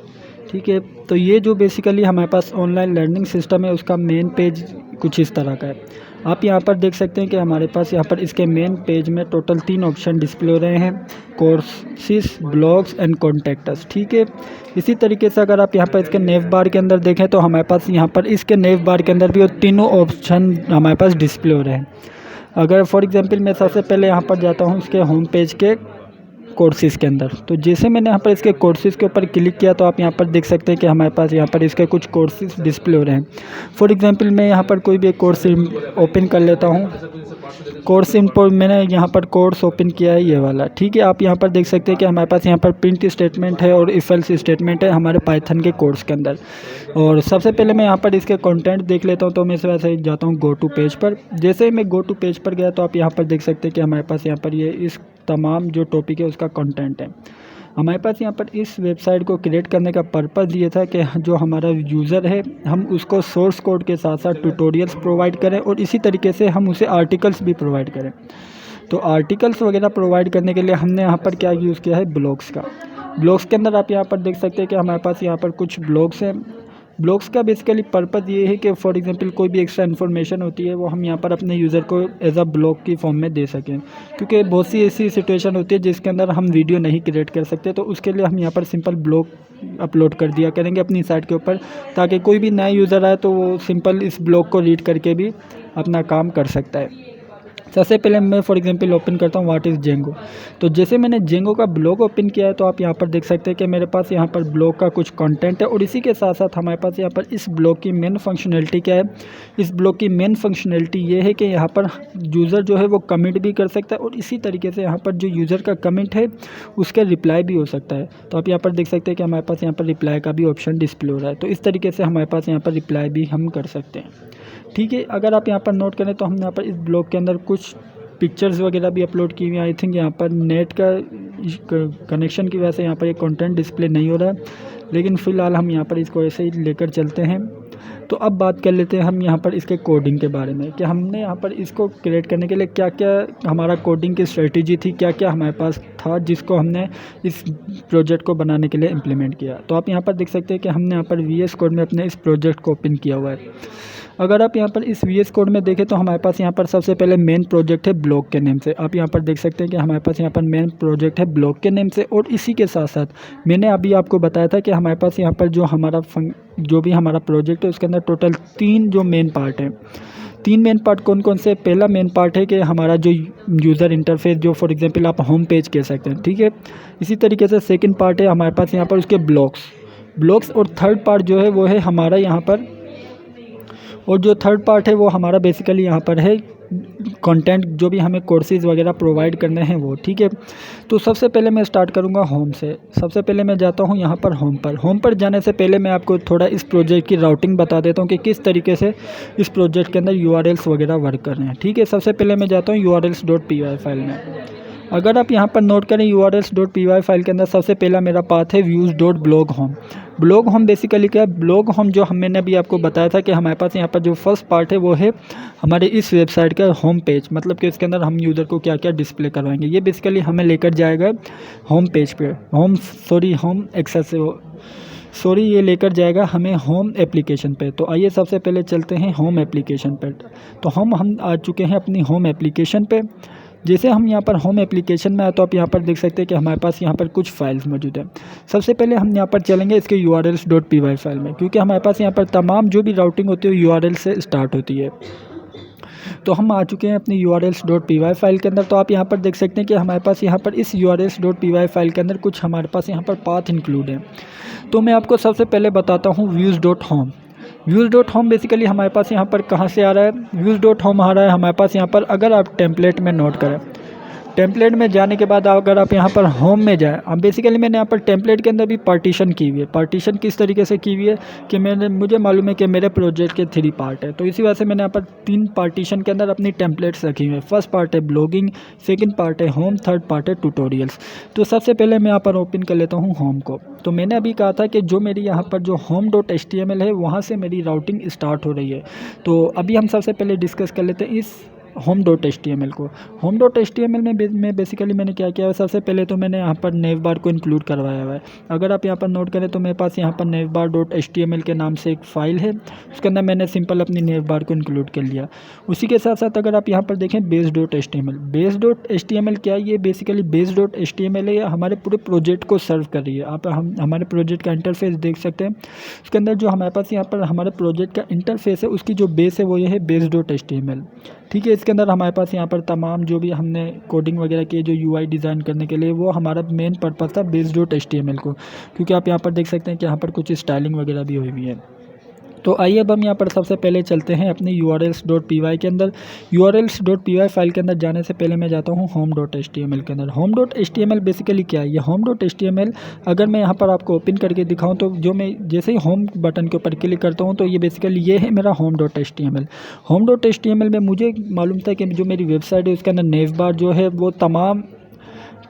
ठीक है, तो ये जो बेसिकली हमारे पास ऑनलाइन लर्निंग सिस्टम है उसका मेन पेज कुछ इस तरह का है। आप यहाँ पर देख सकते हैं कि हमारे पास यहाँ पर इसके मेन पेज में टोटल 3 ऑप्शन डिस्प्ले हो रहे हैं, कोर्सेस, ब्लॉग्स एंड कॉन्टैक्ट्स। ठीक है, इसी तरीके से अगर आप यहाँ पर इसके नेव बार के अंदर देखें तो हमारे पास यहाँ पर इसके नेव बार के अंदर भी वो तीनों ऑप्शन हमारे पास डिस्प्ले हो रहे हैं। अगर फॉर एग्जांपल मैं सबसे पहले यहाँ पर जाता हूँ इसके होम पेज के कोर्सेज़ के अंदर, तो जैसे मैंने यहाँ पर इसके कोर्सेज़ के ऊपर क्लिक किया तो आप यहाँ पर देख सकते हैं कि हमारे पास यहाँ पर इसके कुछ कोर्सेज़ डिस्प्ले हो रहे हैं। फॉर एग्जांपल मैं यहाँ पर कोई भी एक कोर्स ओपन कर लेता हूँ। कोर्स इम्पो मैंने यहाँ पर कोर्स ओपन किया है ये वाला। ठीक है, आप यहाँ पर देख सकते हैं कि हमारे पास यहाँ पर प्रिंट स्टेटमेंट है और इफ एल्स स्टेटमेंट है हमारे पाइथन के कोर्स के अंदर। और सबसे पहले मैं यहाँ पर इसके कंटेंट देख लेता हूँ, तो मैं इस वजह से जाता हूँ गो टू पेज पर। जैसे ही मैं गो टू पेज पर गया तो आप यहाँ पर देख सकते हैं कि हमारे पास यहाँ पर ये इस तमाम जो टॉपिक है उसका कंटेंट है। हमारे पास यहाँ पर इस वेबसाइट को क्रिएट करने का पर्पज़ ये था कि जो हमारा यूज़र है हम उसको सोर्स कोड के साथ साथ ट्यूटोरियल्स प्रोवाइड करें और इसी तरीके से हम उसे आर्टिकल्स भी प्रोवाइड करें। तो आर्टिकल्स वगैरह प्रोवाइड करने के लिए हमने यहाँ पर क्या यूज़ किया है, ब्लॉग्स का। ब्लॉग्स के अंदर आप यहाँ पर देख सकते हैं कि हमारे पास यहाँ पर कुछ ब्लॉग्स हैं। ब्लॉग्स का बेसिकली पर्पज़ ये है कि फॉर एग्जांपल कोई भी एक्स्ट्रा इन्फॉर्मेशन होती है वो हम यहाँ पर अपने यूज़र को एज अ ब्लॉग की फॉर्म में दे सकें, क्योंकि बहुत सी ऐसी सिचुएशन होती है जिसके अंदर हम वीडियो नहीं क्रिएट कर सकते, तो उसके लिए हम यहाँ पर सिंपल ब्लॉग अपलोड कर दिया करेंगे अपनी साइट के ऊपर, ताकि कोई भी नया यूज़र आए तो वो सिंपल इस ब्लॉग को रीड करके भी अपना काम कर सकता है। सबसे पहले मैं फॉर एग्जांपल ओपन करता हूँ व्हाट इज़ जेंगो। तो जैसे मैंने जेंगो का ब्लॉग ओपन किया है तो आप यहाँ पर देख सकते हैं कि मेरे पास यहाँ पर ब्लॉग का कुछ कंटेंट है, और इसी के साथ साथ हमारे पास यहाँ पर इस ब्लॉग की मेन फंक्शनैलिटी क्या है। इस ब्लॉग की मेन फंक्शनैलिटी ये है कि यहाँ पर यूज़र जो है वो कमेंट भी कर सकता है, और इसी तरीके से यहाँ पर जो यूज़र का कमेंट है उसका रिप्लाई भी हो सकता है। तो आप यहाँ पर देख सकते हैं कि हमारे पास यहाँ पर रिप्लाई का भी ऑप्शन डिस्प्ले हो रहा है। तो इस तरीके से हमारे पास यहाँ पर रिप्लाई भी हम कर सकते हैं। ठीक है, अगर आप यहाँ पर नोट करें तो हमने यहाँ पर इस ब्लॉग के अंदर कुछ पिक्चर्स वगैरह भी अपलोड की हुई हैं। आई थिंक यहाँ पर नेट का कनेक्शन की वजह से यहाँ पर ये कंटेंट डिस्प्ले नहीं हो रहा है, लेकिन फ़िलहाल हम यहाँ पर इसको ऐसे ही लेकर चलते हैं। तो अब बात कर लेते हैं हम यहाँ पर इसके कोडिंग के बारे में, कि हमने यहाँ पर इसको क्रिएट करने के लिए क्या क्या हमारा कोडिंग की स्ट्रेटजी थी, क्या क्या हमारे पास था जिसको हमने इस प्रोजेक्ट को बनाने के लिए इम्प्लीमेंट किया। तो आप यहाँ पर देख सकते हैं कि हमने यहाँ पर VS कोड में अपने इस प्रोजेक्ट को ओपन किया हुआ है। अगर आप यहाँ पर इस VS कोड में देखें तो हमारे पास यहाँ पर सबसे पहले मेन प्रोजेक्ट है ब्लॉग के नेम से। आप यहाँ पर देख सकते हैं कि हमारे पास यहाँ पर मेन प्रोजेक्ट है ब्लॉग के नेम से, और इसी के साथ साथ मैंने अभी आपको बताया था कि हमारे पास यहाँ पर जो भी हमारा प्रोजेक्ट है उसके अंदर टोटल 3 जो मेन पार्ट हैं। 3 मेन पार्ट कौन कौन से। पहला मेन पार्ट है कि हमारा जो यूज़र इंटरफेस, जो फॉर एग्जांपल आप होम पेज कह सकते हैं, ठीक है। इसी तरीके से सेकंड पार्ट है हमारे पास यहाँ पर उसके ब्लॉग्स, और थर्ड पार्ट जो है वो है हमारा यहाँ पर, और जो थर्ड पार्ट है वो हमारा बेसिकली यहाँ पर है कंटेंट, जो भी हमें कोर्सेज़ वगैरह प्रोवाइड करने हैं वो, ठीक है। तो सबसे पहले मैं स्टार्ट करूँगा होम से। सबसे पहले मैं जाता हूँ यहाँ पर होम पर जाने से पहले मैं आपको थोड़ा इस प्रोजेक्ट की राउटिंग बता देता हूँ कि किस तरीके से इस प्रोजेक्ट के अंदर URLs वगैरह वर्क कर रहे हैं, ठीक है। सबसे पहले मैं जाता हूँ urls.py फाइल में। अगर आप यहाँ पर नोट करें urls.py फाइल के अंदर सबसे पहला मेरा पाथ है views.blog-home। ब्लॉग होम बेसिकली क्या है, ब्लॉग होम जो मैंने अभी आपको बताया था कि हमारे पास यहाँ पर जो फर्स्ट पार्ट है वो है हमारे इस वेबसाइट का होम पेज, मतलब कि इसके अंदर हम यूज़र को क्या क्या डिस्प्ले करवाएंगे। ये बेसिकली हमें लेकर जाएगा होम पेज पे, ये लेकर जाएगा हमें होम एप्लीकेशन पे। तो आइए सबसे पहले चलते हैं होम एप्लीकेशन पर। तो हम आ चुके हैं अपनी होम एप्लीकेशन पे। जैसे हम यहाँ पर होम एप्लीकेशन में आए तो आप यहाँ पर देख सकते हैं कि हमारे पास यहाँ पर कुछ फाइल्स मौजूद हैं। सबसे पहले हम यहाँ पर चलेंगे इसके urls.py फाइल में, क्योंकि हमारे पास यहाँ पर तमाम जो भी राउटिंग होती है URL से स्टार्ट होती है। तो हम आ चुके हैं अपनी urls.py फाइल के अंदर। तो आप यहाँ पर देख सकते हैं कि हमारे पास यहाँ पर इस urls.py फाइल के अंदर कुछ हमारे पास यहाँ पर पाथ इंक्लूड है। तो मैं आपको सबसे पहले बताता हूँ views.home बेसिकली हमारे पास यहाँ पर कहाँ से आ रहा है। views.home आ रहा है हमारे पास यहाँ पर, अगर आप टेम्पलेट में नोट करें, टेम्पलेट में जाने के बाद अगर आप यहाँ पर होम में जाएँ, अब बेसिकली मैंने यहाँ पर टेम्पलेट के अंदर भी पार्टीशन की हुई है। पार्टीशन किस तरीके से की हुई है कि मुझे मालूम है कि मेरे प्रोजेक्ट के 3 पार्ट है, तो इसी वजह से मैंने यहाँ पर 3 पार्टीशन के अंदर अपनी टेम्पलेट्स रखी हुई है। फर्स्ट पार्ट है ब्लॉगिंग, सेकंड पार्ट है होम, थर्ड पार्ट है ट्यूटोरियल्स। तो सबसे पहले मैं यहाँ पर ओपन कर लेता हूँ होम को। तो मैंने अभी कहा था कि जो मेरी यहाँ पर जो home.html है वहाँ से मेरी राउटिंग स्टार्ट हो रही है। तो अभी हम सबसे पहले डिस्कस कर लेते हैं इस home.html को। home.html में बेसिकली मैंने क्या किया है, सबसे पहले तो मैंने यहाँ पर नेव बार को इंक्लूड करवाया हुआ है। अगर आप यहाँ पर नोट करें तो मेरे पास यहाँ पर navbar.html के नाम से एक फ़ाइल है, उसके अंदर मैंने सिंपल अपनी नेव बार को इंक्लूड कर लिया। उसी के साथ साथ अगर आप यहाँ पर देखें base.html क्या है, ये बेसिकली base.html है, हमारे पूरे प्रोजेक्ट को सर्व कर रही है। आप हमारे प्रोजेक्ट का इंटरफेस देख सकते हैं, उसके अंदर जो हमारे पास यहाँ पर हमारे प्रोजेक्ट का इंटरफेस है उसकी जो बेस है वो ये है base.html, ठीक है। इसके अंदर हमारे पास यहाँ पर तमाम जो भी हमने कोडिंग वगैरह की जो UI डिज़ाइन करने के लिए, वो हमारा मेन पर्पज़ था base.html को, क्योंकि आप यहाँ पर देख सकते हैं कि यहाँ पर कुछ स्टाइलिंग वगैरह भी हुई हुई है। तो आइए अब हम यहाँ पर सबसे पहले चलते हैं अपने urls.py के अंदर। urls.py फाइल के अंदर जाने से पहले मैं जाता हूँ home.html के अंदर। home.html बेसिकली क्या है, ये home.html अगर मैं यहाँ पर आपको ओपन करके दिखाऊँ तो जो मैं जैसे ही होम बटन के ऊपर क्लिक करता हूँ तो ये बेसिकली ये है मेरा home.html। home.html में मुझे मालूम था कि जो मेरी वेबसाइट है उसके अंदर नेव बार जो है वो तमाम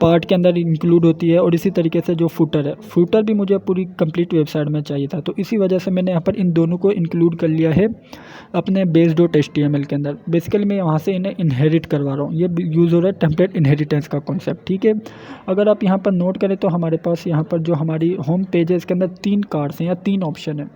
पार्ट के अंदर इंक्लूड होती है, और इसी तरीके से जो फुटर है, फुटर भी मुझे पूरी कंप्लीट वेबसाइट में चाहिए था। तो इसी वजह से मैंने यहाँ पर इन दोनों को इंक्लूड कर लिया है अपने base.html के अंदर। बेसिकली मैं वहाँ से इन्हें इनहेरिट करवा रहा हूँ। ये यूज़ हो रहा है टेम्पलेट इनहेरिटेंस का कॉन्सेप्ट, ठीक है। अगर आप यहाँ पर नोट करें तो हमारे पास यहाँ पर जो हमारी होम पेज है इसके अंदर 3 कार्ड्स हैं या 3 ऑप्शन है।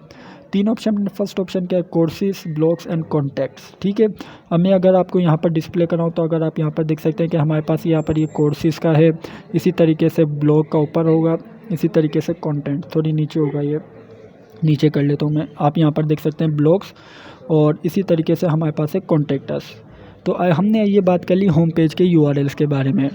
3 ऑप्शन, फर्स्ट ऑप्शन क्या है, कोर्सेज, ब्लॉग्स एंड कॉन्टैक्ट्स, ठीक है। अब मैं अगर आपको यहाँ पर डिस्प्ले कराऊँ तो अगर आप यहाँ पर देख सकते हैं कि हमारे पास यहाँ पर ये कोर्सेज का है, इसी तरीके से ब्लॉग का ऊपर होगा, इसी तरीके से कंटेंट थोड़ी नीचे होगा, ये नीचे कर लेता हूँ मैं। आप यहाँ पर देख सकते हैं ब्लॉग्स, और इसी तरीके से हमारे पास है कॉन्टैक्ट अस। तो हमने ये बात कर ली होम पेज के URLs के बारे में।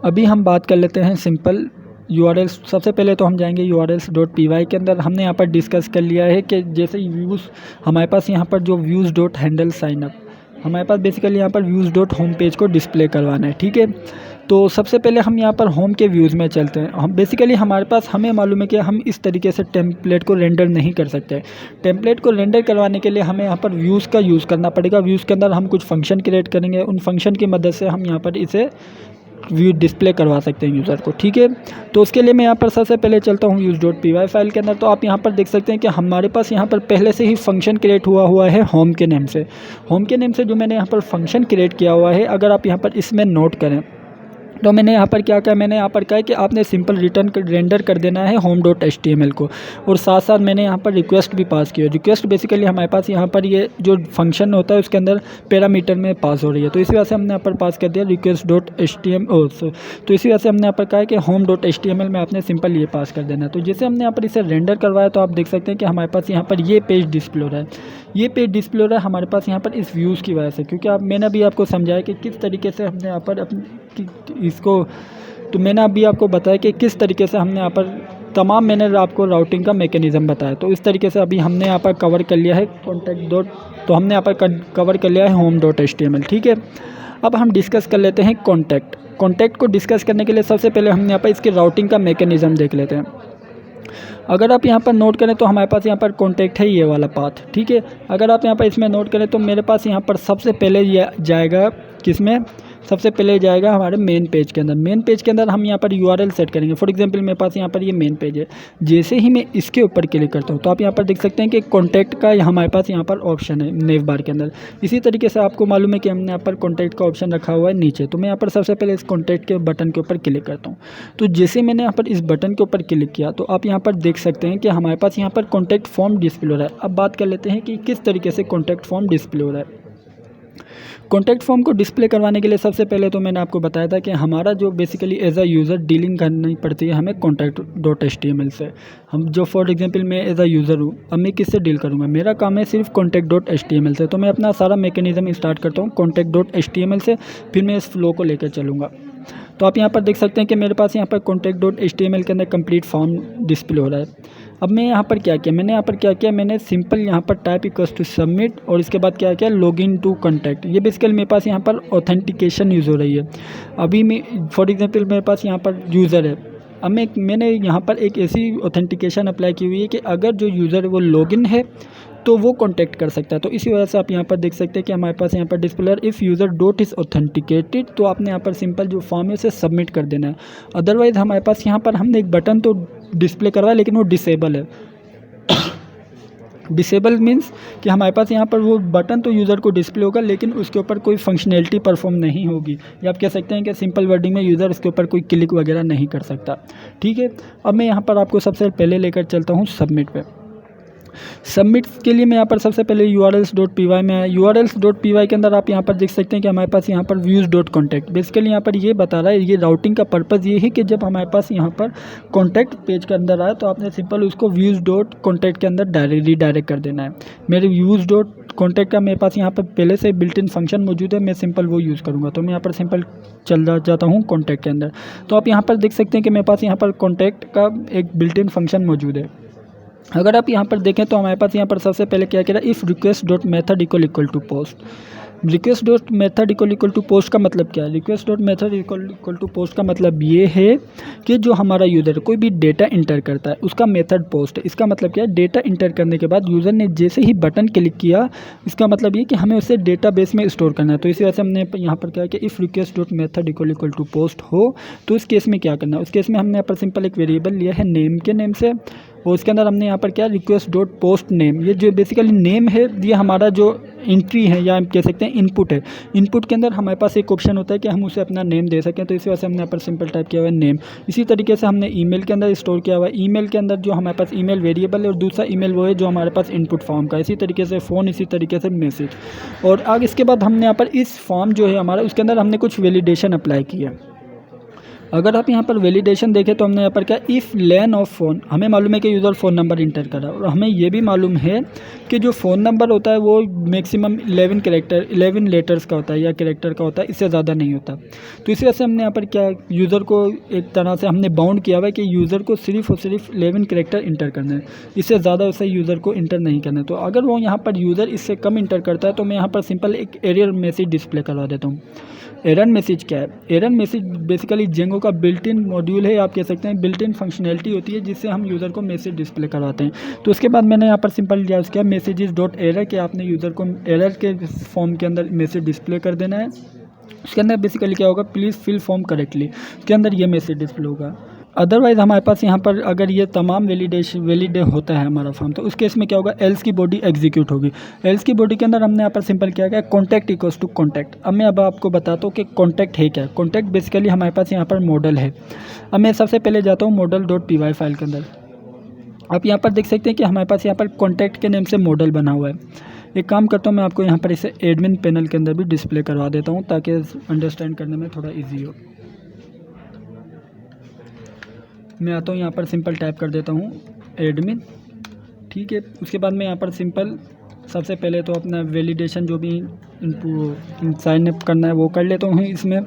अभी हम बात कर लेते हैं सिंपल URLs। सबसे पहले तो हम जाएंगे urls.py के अंदर। हमने यहाँ पर डिस्कस कर लिया है कि जैसे व्यूज़, हमारे पास यहाँ पर जो views.handle साइनअप, हमारे पास बेसिकली यहाँ पर views.home पेज को डिस्प्ले करवाना है, ठीक है। तो सबसे पहले हम यहाँ पर होम के व्यूज़ में चलते हैं। हम बेसिकली हमारे पास, हमें मालूम है कि हम इस तरीके से टेम्पलेट को रेंडर नहीं कर सकते। टेम्पलेट को रेंडर करवाने के लिए हमें यहाँ पर व्यूज़ का यूज़ करना पड़ेगा। व्यूज़ के अंदर हम कुछ फंक्शन क्रिएट करेंगे, उन फंक्शन की मदद से हम यहाँ पर इसे व्यू डिस्प्ले करवा सकते हैं यूज़र को, ठीक है। तो उसके लिए मैं यहाँ पर सबसे पहले चलता हूँ views.py फाइल के अंदर। तो आप यहाँ पर देख सकते हैं कि हमारे पास यहाँ पर पहले से ही फंक्शन क्रिएट हुआ है होम के नेम से। होम के नेम से जो मैंने यहाँ पर फंक्शन क्रिएट किया हुआ है, अगर आप यहाँ पर इसमें नोट करें तो मैंने यहाँ पर क्या किया, मैंने यहाँ पर कहा है कि आपने सिंपल रेंडर कर देना है home.html को, और साथ साथ मैंने यहाँ पर रिक्वेस्ट भी पास किया। रिक्वेस्ट बेसिकली हमारे पास यहाँ पर ये जो फंक्शन होता है उसके अंदर पैरामीटर में पास हो रही है, तो इसी वजह से हमने यहाँ पर पास कर दिया request.html। तो इसी वजह से हमने यहाँ पर कहा है कि home.html में आपने सिंपल ये पास कर देना है। तो जैसे हमने यहाँ पर इसे रेंडर करवाया तो आप देख सकते हैं कि हमारे पास यहाँ पर ये पेज डिस्प्ले हो रहा है। ये पेज डिस्प्ले हो रहा है हमारे पास यहाँ पर इस व्यूज़ की वजह से, क्योंकि मैंने अभी आपको समझाया कि किस तरीके से हमने यहाँ पर इसको, तो मैंने अभी आपको बताया कि किस तरीके से हमने यहाँ पर तमाम, मैंने आपको राउटिंग का मैकेनिज़्म बताया। तो इस तरीके से अभी हमने यहाँ पर कवर कर लिया है तो हमने यहाँ पर कवर कर लिया है home.html, ठीक है। अब हम डिस्कस कर लेते हैं कॉन्टैक्ट को डिस्कस करने के लिए सबसे पहले हम यहाँ पर इसके राउटिंग का मैकेनिज़्म देख लेते हैं। अगर आप यहाँ पर नोट करें तो हमारे पास यहाँ पर कॉन्टैक्ट है ये वाला पाथ, ठीक है। अगर आप यहाँ पर इसमें नोट करें तो मेरे पास यहाँ पर सबसे पहले ये जाएगा किसमें, सबसे पहले जाएगा हमारे मेन पेज के अंदर। मेन पेज के अंदर हम यहाँ पर URL सेट करेंगे। फॉर एग्जांपल मेरे पास यहाँ पर ये मेन पेज है, जैसे ही मैं इसके ऊपर क्लिक करता हूँ तो आप यहाँ पर देख सकते हैं कि कॉन्टैक्ट का हमारे पास यहाँ पर ऑप्शन है नेव बार के अंदर। इसी तरीके से आपको मालूम है कि हमने यहाँ पर कॉन्टैक्ट का ऑप्शन रखा हुआ है नीचे। तो मैं यहाँ पर सबसे पहले इस कॉन्टैक्ट के बटन के ऊपर क्लिक करता हूँ। तो जैसे मैंने यहाँ पर इस बटन के ऊपर क्लिक किया तो आप यहाँ पर देख सकते हैं कि हमारे पास यहाँ पर कॉन्टैक्ट फॉर्म डिस्प्ले हो रहा है। अब बात कर लेते हैं कि किस तरीके से कॉन्टैक्ट फॉर्म डिस्प्ले हो रहा है। कॉन्टैक्ट फॉर्म को डिस्प्ले करवाने के लिए सबसे पहले तो मैंने आपको बताया था कि हमारा जो basically as a user dealing करनी पड़ती है हमें कॉन्टैक्ट.html से। हम जो फॉर एग्जांपल मैं एज अ यूज़र हूँ, अब मैं किससे डील करूँगा, मेरा काम है सिर्फ कॉन्टैक्ट.html से। तो मैं अपना सारा मैकेनिज़्म स्टार्ट करता हूँ कॉन्टैक्ट.html से, फिर मैं इस फ्लो को लेकर चलूँगा। तो आप यहाँ पर देख सकते हैं कि मेरे पास यहाँ पर कॉन्टैक्ट.html के अंदर कंप्लीट फॉर्म डिस्प्ले हो रहा है। अब मैं यहाँ पर क्या किया, मैंने सिंपल यहाँ पर टाइप इक्वल्स टू सबमिट, और इसके बाद क्या किया, लॉगिन टू कॉन्टैक्ट। ये बेसिकली मेरे पास यहाँ पर ऑथेंटिकेशन यूज़ हो रही है। अभी मैं फॉर एग्जांपल मेरे पास यहाँ पर यूज़र है, अब मैंने यहाँ पर एक ऐसी ऑथेंटिकेशन अप्लाई की हुई है कि अगर जो यूज़र है वो लॉगिन है तो वो कॉन्टैक्ट कर सकता है। तो इसी वजह से आप यहाँ पर देख सकते हैं कि हमारे पास यहाँ पर display if user dot is authenticated, तो आपने यहाँ पर सिंपल जो फॉर्म है उसे सबमिट कर देना है। अदरवाइज़ हमारे पास यहाँ पर हमने एक बटन तो डिस्प्ले करवाया लेकिन वो डिसेबल है। डिसेबल मीन्स कि हमारे पास यहाँ पर वो बटन तो यूज़र को डिस्प्ले होगा लेकिन उसके ऊपर कोई फंक्शनैलिटी परफॉर्म नहीं होगी, या आप कह सकते हैं कि सिंपल वर्डिंग में यूज़र इसके ऊपर कोई क्लिक वगैरह नहीं कर सकता, ठीक है। अब मैं यहाँ पर आपको सबसे पहले लेकर चलता हूँ सबमिट पे। सबमिट के लिए मैं यहाँ पर सबसे पहले urls.py में है। urls.py के अंदर आप यहाँ पर देख सकते हैं कि हमारे पास यहाँ पर views.contact, बेसिकली यहाँ पर ये बता रहा है, ये राउटिंग का पर्पज़ ये है कि जब हमारे पास यहाँ पर कॉन्टैक्ट पेज के अंदर आए तो आपने सिंपल उसको views.contact के अंदर रीडायरेक्ट कर देना है। मेरे views.contact का मेरे पास यहाँ पर पहले से बिल्ट इन फंक्शन मौजूद है, मैं सिंपल वो यूज़ करूँगा। तो मैं यहाँ पर सिंपल चल जाता हूँ कॉन्टैक्ट के अंदर। तो आप यहाँ पर देख सकते हैं कि मेरे पास यहाँ पर कॉन्टैक्ट का एक बिल्ट इन फंक्शन मौजूद है। अगर आप यहाँ पर देखें तो हमारे पास यहाँ पर सबसे पहले क्या कह रहा है, if request dot method equal to post. Request dot method equal to post का मतलब क्या है? Request dot method equal to post का मतलब ये है कि जो हमारा यूज़र कोई भी डेटा इंटर करता है उसका मेथड पोस्ट है। इसका मतलब क्या है? डेटा इंटर करने के बाद यूज़र ने जैसे ही बटन क्लिक किया, इसका मतलब ये कि हमें उसे डेटाबेस में स्टोर करना है। तो इसी वजह से हमने यहाँ पर क्या है कि if request dot method equal to post हो तो इस केस में क्या करना है? उस केस में हमने यहाँ पर सिंपल एक वेरिएबल लिया है नेम के नेम से, और उसके अंदर हमने यहाँ पर क्या रिक्वेस्ट डॉट पोस्ट नेम, ये जो बेसिकली नेम है ये हमारा जो एंट्री है या हम कह सकते हैं इनपुट है। इनपुट के अंदर हमारे पास एक ऑप्शन होता है कि हम उसे अपना नेम दे सकें, तो इसी वजह से हमने यहाँ पर सिंपल टाइप किया हुआ है नेम। इसी तरीके से हमने ईमेल के अंदर स्टोर किया हुआ है। ईमेल के अंदर जो हमारे पास ईमेल वेरिएबल है और दूसरा ईमेल वो है जो हमारे पास इनपुट फॉर्म का। इसी तरीके से फ़ोन, इसी तरीके से मैसेज। और आगे इसके बाद हमने यहाँ पर इस फॉर्म जो है हमारा उसके अंदर हमने कुछ वैलिडेशन अप्लाई किया। अगर आप यहाँ पर वैलिडेशन देखें तो हमने यहाँ पर क्या इफ़ लेन ऑफ फ़ोन, हमें मालूम है कि यूज़र फ़ोन नंबर इंटर करा, और हमें ये भी मालूम है कि जो फ़ोन नंबर होता है वो मैक्सिमम 11 लेटर्स का होता है या कैरेक्टर का होता है, इससे ज़्यादा नहीं होता। तो इसी वजह से हमने यहाँ पर क्या यूज़र को एक तरह से हमने बाउंड किया हुआ है कि यूज़र को सिर्फ और सिर्फ 11 कैरेक्टर इंटर करना है, इससे ज़्यादा उसे यूज़र को इंटर नहीं करना है। तो अगर वो यहाँ पर यूज़र इससे कम इंटर करता है तो मैं यहाँ पर सिंपल एक एरर मैसेज डिस्प्ले करवा देता हूँ। एरर मैसेज क्या है? एरर मैसेज बेसिकली जेंगो का बिल्ट इन मॉड्यूल है, आप कह सकते हैं बिल्ट इन फंक्शनैलिटी होती है जिससे हम यूज़र को मैसेज डिस्प्ले करवाते हैं। तो उसके बाद मैंने यहाँ पर सिंपल दिया उसके मैसेजेस डॉट एरर के आपने यूज़र को एरर के फॉर्म के अंदर मैसेज डिस्प्ले कर देना है। उसके अंदर बेसिकली क्या होगा, प्लीज़ फिल फॉर्म करेक्टली, उसके अंदर ये मैसेज डिस्प्ले होगा। अदरवाइज़ हमारे पास यहाँ पर अगर ये तमाम वैलिड होता है हमारा फॉर्म, तो उस केस में क्या होगा, एल्स की बॉडी एग्जीक्यूट होगी। एल्स की बॉडी के अंदर हमने यहाँ पर सिंपल क्या किया, कॉन्टैक्ट इक्वल्स टू कॉन्टैक्ट। अब आपको बताता हूँ कि कॉन्टैक्ट है क्या। कॉन्टैक्ट बेसिकली हमारे पास यहाँ पर मॉडल है। अब मैं सबसे पहले जाता हूँ मॉडल डॉट py फाइल के अंदर। आप यहाँ पर देख सकते हैं कि हमारे पास यहाँ पर कॉन्टैक्ट के नेम से मॉडल बना हुआ है। एक काम करता हूँ, मैं आपको यहाँ पर इसे एडमिन पैनल के अंदर भी डिस्प्ले करवा देता हूँ ताकि अंडरस्टैंड करने में थोड़ा ईजी हो। मैं आता हूँ यहाँ पर सिंपल टाइप कर देता हूँ एडमिन, ठीक है। उसके बाद मैं यहाँ पर सिंपल सबसे पहले तो अपना वैलिडेशन जो भी साइन अप करना है वो कर लेता हूँ इसमें।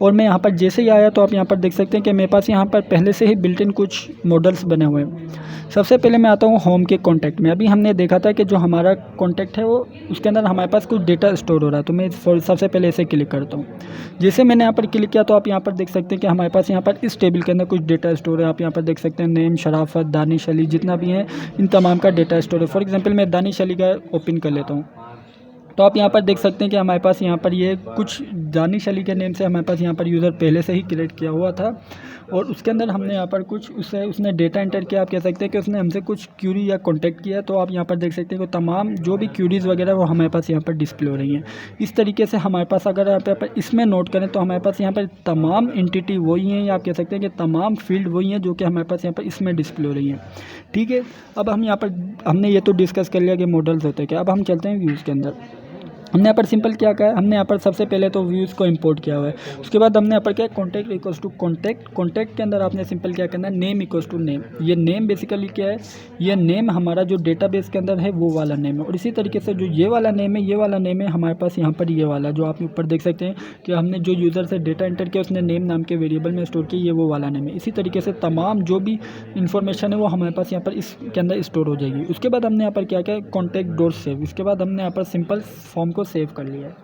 और मैं यहाँ पर जैसे ही आया तो आप यहाँ पर देख सकते हैं कि मेरे पास यहाँ पर पहले से ही बिल्ट इन कुछ मॉडल्स बने हुए हैं। सबसे पहले मैं आता हूँ होम के कॉन्टैक्ट में। अभी हमने देखा था कि जो हमारा कॉन्टैक्ट है वो उसके अंदर हमारे पास कुछ डेटा स्टोर हो रहा है, तो मैं सबसे पहले इसे क्लिक करता हूँ। जैसे मैंने यहाँ पर क्लिक किया तो आप यहाँ पर देख सकते हैं कि हमारे पास यहाँ पर इस टेबल के अंदर कुछ डेटा स्टोर है। आप यहाँ पर देख सकते हैं नेम, शराफत, दानिश अली, जितना भी है इन तमाम का डेटा स्टोर है। फॉर एग्जांपल मैं दानिश अली का ओपन कर लेता हूँ, तो आप यहाँ पर देख सकते हैं कि हमारे पास यहाँ पर ये कुछ दानिश अली के नेम से हमारे पास यहाँ पर यूज़र पहले से ही क्रिएट किया हुआ था, और उसके अंदर हमने यहाँ पर कुछ उसने डेटा एंटर किया। आप कह सकते हैं कि उसने हमसे कुछ क्यूरी या कॉन्टैक्ट किया। तो आप यहाँ पर देख सकते हैं कि तमाम जो भी क्यूरीज़ वगैरह वो हमारे पास यहाँ पर डिस्प्ले हो रही हैं। इस तरीके से हमारे पास अगर आप यहाँ पर इसमें नोट करें तो हमारे पास यहाँ पर तमाम एंटिटी वही हैं, या आप कह सकते हैं कि तमाम फील्ड वही हैं जो कि हमारे पास यहाँ पर इसमें डिस्प्ले हो रही हैं, ठीक है। अब हम यहाँ पर हमने ये तो डिस्कस कर लिया कि मॉडल्स होते हैं क्या। अब हम चलते हैं व्यूज़ के अंदर। हमने यहाँ पर सिंपल क्या कहा है, हमने यहाँ पर सबसे पहले तो व्यूज़ को इंपोर्ट किया हुआ है। उसके बाद हमने यहाँ पर क्या contact equals to contact. Contact के अंदर आपने सिंपल क्या करना है, नेम इक्वल्स टू नेम। ये नेम बेसिकली क्या है, ये नेम हमारा जो डेटाबेस के अंदर है वो वाला नेम है। और इसी तरीके से जो ये वाला नेम है, ये वाला नेम है हमारे पास यहाँ पर ये वाला जो आप ऊपर देख सकते हैं कि हमने जो यूज़र से डेटा एंटर किया उसने नेम नाम के वेरिएबल में स्टोर किया, ये वो वाला नेम है। इसी तरीके से तमाम जो भी इन्फॉर्मेशन है वो हमारे पास यहाँ पर इसके अंदर स्टोर हो जाएगी। उसके बाद हमने यहाँ पर क्या किया, कॉन्टैक्ट डॉट सेव। इसके बाद हमने यहाँ पर सिंपल फॉर्म को सेव कर लिया है।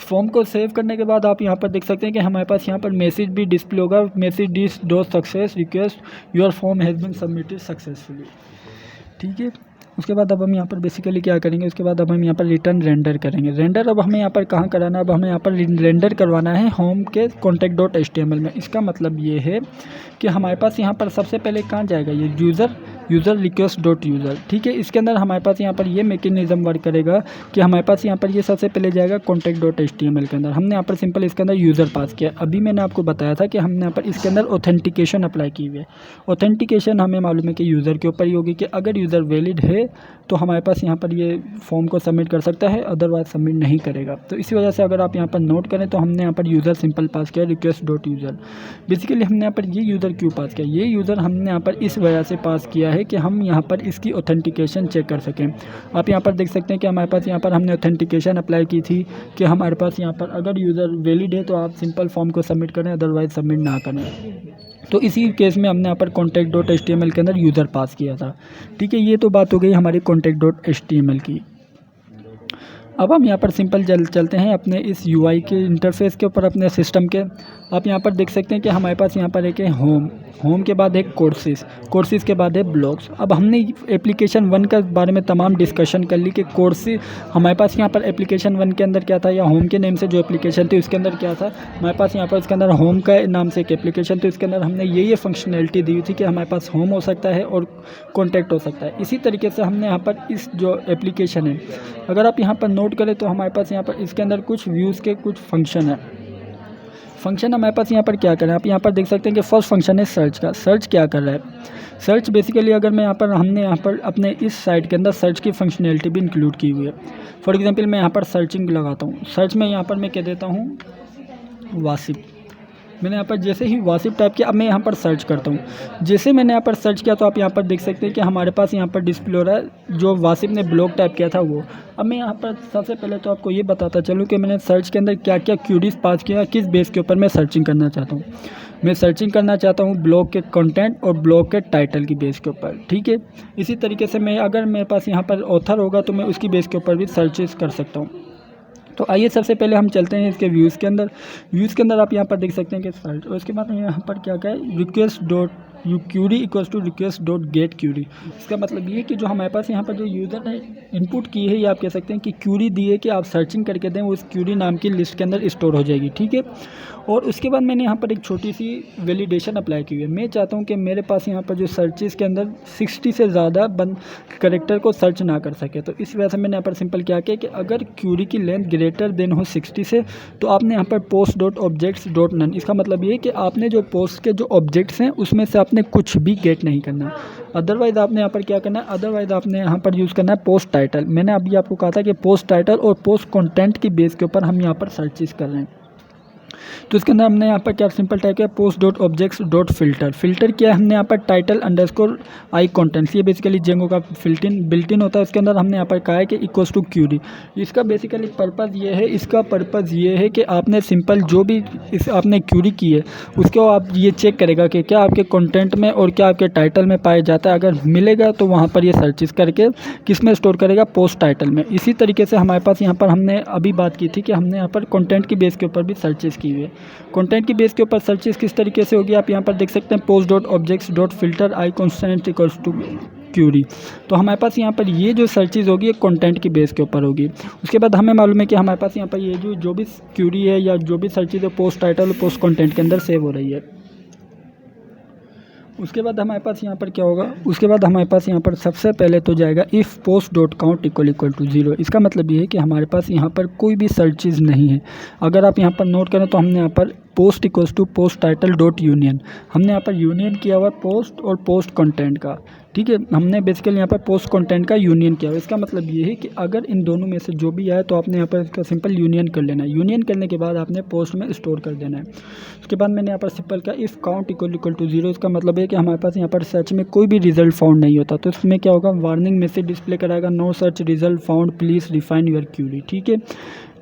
फॉर्म को सेव करने के बाद आप यहाँ पर देख सकते हैं कि हमारे पास यहाँ पर मैसेज भी डिस्प्ले होगा, message this dot success request your form has been submitted successfully, ठीक है। उसके बाद अब हम यहाँ पर बेसिकली क्या करेंगे, उसके बाद अब हम यहाँ पर रिटर्न रेंडर करेंगे। रेंडर अब हमें यहाँ पर कहाँ कराना है, अब हमें यहाँ पर रेंडर करवाना है होम के कॉन्टैक्ट डॉट HTML में। इसका मतलब ये है कि हमारे पास यहाँ पर सबसे पहले कहाँ जाएगा, ये यूज़र रिक्वेस्ट डॉट यूज़र, ठीक है। इसके अंदर हमारे पास यहाँ पर ये मैकेनिज्म वर्क करेगा कि हमारे पास यहाँ पर ये सबसे पहले जाएगा कॉन्टैक्ट डॉट HTML के अंदर। हमने यहाँ पर सिंपल इसके अंदर यूज़र पास किया। अभी मैंने आपको बताया था कि हमने यहाँ पर इसके अंदर ऑथेंटिकेशन अप्लाई की हुई है। ऑथेंटिकेशन हमें मालूम है कि यूज़र के ऊपर ही होगी कि अगर यूज़र वैलिड है तो हमारे पास यहाँ पर ये फॉर्म को सबमिट कर सकता है, अदरवाइज सबमिट नहीं करेगा। तो इसी वजह से अगर आप यहाँ पर नोट करें तो हमने यहाँ पर यूज़र सिंपल पास किया रिक्वेस्ट डॉट यूज़र। बेसिकली हमने यहाँ पर ये यूज़र क्यों पास किया, ये यूज़र हमने यहाँ पर इस वजह से पास किया है कि हम यहाँ पर इसकी ऑथेंटिकेशन चेक कर सकें। आप यहाँ पर देख सकते हैं कि हमारे पास यहाँ पर हमने ऑथेंटिकेशन अप्लाई की थी कि हमारे पास यहाँ पर अगर यूज़र वैलिड है तो आप सिंपल फॉर्म को सबमिट करें, अदरवाइज सबमिट ना करें। तो इसी केस में हमने यहाँ पर कॉन्टैक्ट डॉट HTML के अंदर यूज़र पास किया था, ठीक है। ये तो बात हो गई हमारी कॉन्टैक्ट डॉट HTML की। अब हम यहाँ पर सिंपल चलते हैं अपने इस यूआई के इंटरफेस के ऊपर, अपने सिस्टम के। आप यहाँ पर देख सकते हैं कि हमारे पास यहाँ पर एक है होम के बाद एक कोर्सेज़ के बाद है ब्लॉग्स। अब हमने एप्लीकेशन 1 का बारे में तमाम डिस्कशन कर ली कि कोर्सेज हमारे पास यहाँ पर एप्लीकेशन 1 के अंदर क्या था, या होम के नेम से जो एप्लीकेशन थी उसके अंदर क्या था। हमारे पास यहाँ पर उसके अंदर होम का नाम से एक एप्लीकेशन थी, उसके अंदर हमने ये फंक्शनैलिटी दी थी कि हमारे पास होम हो सकता है और कॉन्टैक्ट हो सकता है। इसी तरीके से हमने यहाँ पर इस जो एप्लीकेशन है, अगर आप यहाँ पर नोट करें तो हमारे पास यहाँ पर इसके अंदर कुछ व्यूज़ के कुछ फंक्शन है। फंक्शन हमारे पास यहाँ पर क्या करें, आप यहाँ पर देख सकते हैं कि फर्स्ट फंक्शन है सर्च का। सर्च क्या कर रहा है, सर्च बेसिकली अगर मैं हमने यहाँ पर अपने इस साइट के अंदर सर्च की फंक्शनैलिटी भी इंक्लूड की हुई है। फॉर एग्जांपल मैं यहाँ पर सर्चिंग लगाता हूँ, सर्च में यहाँ पर मैं कह देता हूँ वासिफ। मैंने यहाँ पर जैसे ही वासिफ टाइप किया, अब मैं यहाँ पर सर्च करता हूँ। जैसे मैंने यहाँ पर सर्च किया तो आप यहाँ पर देख सकते हैं कि हमारे पास यहाँ पर डिस्प्ले हो रहा है जो वासिफ ने ब्लॉग टाइप किया था वो। अब मैं यहाँ पर सबसे पहले तो आपको ये बताता चलूँ कि मैंने सर्च के अंदर क्या क्या क्यूरीज पास किया, किस बेस के ऊपर मैं सर्चिंग करना चाहता हूँ। मैं सर्चिंग करना चाहता हूँ ब्लॉग के कंटेंट और ब्लॉग के टाइटल की बेस के ऊपर, ठीक है। इसी तरीके से मैं अगर मेरे पास यहाँ पर ऑथर होगा तो मैं उसकी बेस के ऊपर भी सर्चेस कर सकता हूँ। तो आइए सबसे पहले हम चलते हैं इसके व्यूज़ के अंदर। व्यूज़ के अंदर आप यहाँ पर देख सकते हैं कि सर्च, और उसके बाद यहाँ पर क्या है, request dot U query equals to request dot get query. इसका मतलब ये कि जो हमारे पास यहाँ पर जो यूज़र ने इनपुट की है, या आप कह सकते हैं कि क्यूरी दी है कि आप सर्चिंग करके दें, वो उस क्यूरी नाम की लिस्ट के अंदर स्टोर हो जाएगी, ठीक है। और उसके बाद मैंने यहाँ पर एक छोटी सी वैलिडेशन अप्लाई की हुई है। मैं चाहता हूँ कि मेरे पास यहाँ पर जो सर्चेस के अंदर 60 से ज़्यादा करेक्टर को सर्च ना कर सके। तो इस वजह से मैंने यहाँ पर सिंपल क्या किया कि अगर क्यूरी की लेंथ ग्रेटर देन हो 60 से, तो आपने यहाँ पर post dot objects dot none. इसका मतलब ये कि आपने जो पोस्ट के जो ऑब्जेक्ट्स हैं उसमें से आपने कुछ भी गेट नहीं करना। अदरवाइज़ आपने यहाँ पर क्या करना है, अदरवाइज़ आपने यहाँ पर यूज़ करना है पोस्ट टाइटल। मैंने अभी आपको कहा था कि पोस्ट टाइटल और पोस्ट कंटेंट की बेस के ऊपर हम यहाँ पर सर्चेस कर रहे हैं। तो इसके अंदर हमने यहाँ पर क्या सिंपल टाइप किया, post dot objects dot filter. Filter किया हमने यहाँ पर टाइटल अंडरस्कोर आई कंटेंट्स। ये बेसिकली जेंगो का बिल्ट इन होता है। उसके अंदर हमने यहाँ पर कहा है कि इक्वल्स टू क्यूरी। इसका बेसिकली पर्पज़ ये है, इसका पर्पज़ ये है कि आपने सिंपल जो भी आपने क्यूरी की है उसको आप ये चेक करेगा कि क्या आपके कंटेंट में और क्या आपके टाइटल में पाया जाता है। अगर मिलेगा तो वहाँ पर ये सर्चेस करके किस में स्टोर करेगा, पोस्ट टाइटल में। इसी तरीके से हमारे पास यहाँ पर हमने अभी बात की थी कि हमने यहाँ पर कंटेंट की बेस के ऊपर भी सर्चेस की हुई है। कंटेंट की बेस के ऊपर सर्चेस किस तरीके से होगी, आप यहाँ पर देख सकते हैं post dot objects dot filter I constant equals to query. तो हमारे पास यहाँ पर ये जो सर्चेस होगी ये कंटेंट की बेस के ऊपर होगी। उसके बाद हमें मालूम है कि हमारे पास यहाँ पर ये जो भी क्यूरी है या जो भी सर्चेस है पोस्ट टाइटल और पोस्ट कंटेंट के अंदर सेव हो रही है। उसके बाद हमारे पास यहाँ पर क्या होगा, उसके बाद हमारे पास यहाँ पर सबसे पहले तो जाएगा if post dot count equal to 0। इसका मतलब ये है कि हमारे पास यहाँ पर कोई भी सर्चेज नहीं है। अगर आप यहाँ पर नोट करें तो हमने यहाँ पर post equals to post title dot union, हमने यहाँ पर यूनियन किया हुआ पोस्ट और पोस्ट कंटेंट का, ठीक है। हमने बेसिकली यहाँ पर पोस्ट कंटेंट का यूनियन किया हुआ। इसका मतलब ये है कि अगर इन दोनों में से जो भी आए तो आपने यहाँ पर इसका सिंपल यूनियन कर लेना है। यूनियन करने के बाद आपने पोस्ट में स्टोर कर देना है। उसके बाद मैंने यहाँ पर सिंपल का इफ़ काउंट इक्वल टू 0। इसका मतलब है कि हमारे पास यहाँ पर सर्च में कोई भी रिजल्ट फाउंड नहीं होता। तो इसमें क्या होगा, वार्निंग मैसेज डिस्प्ले कराएगा, no search result found, please refine your query, ठीक है।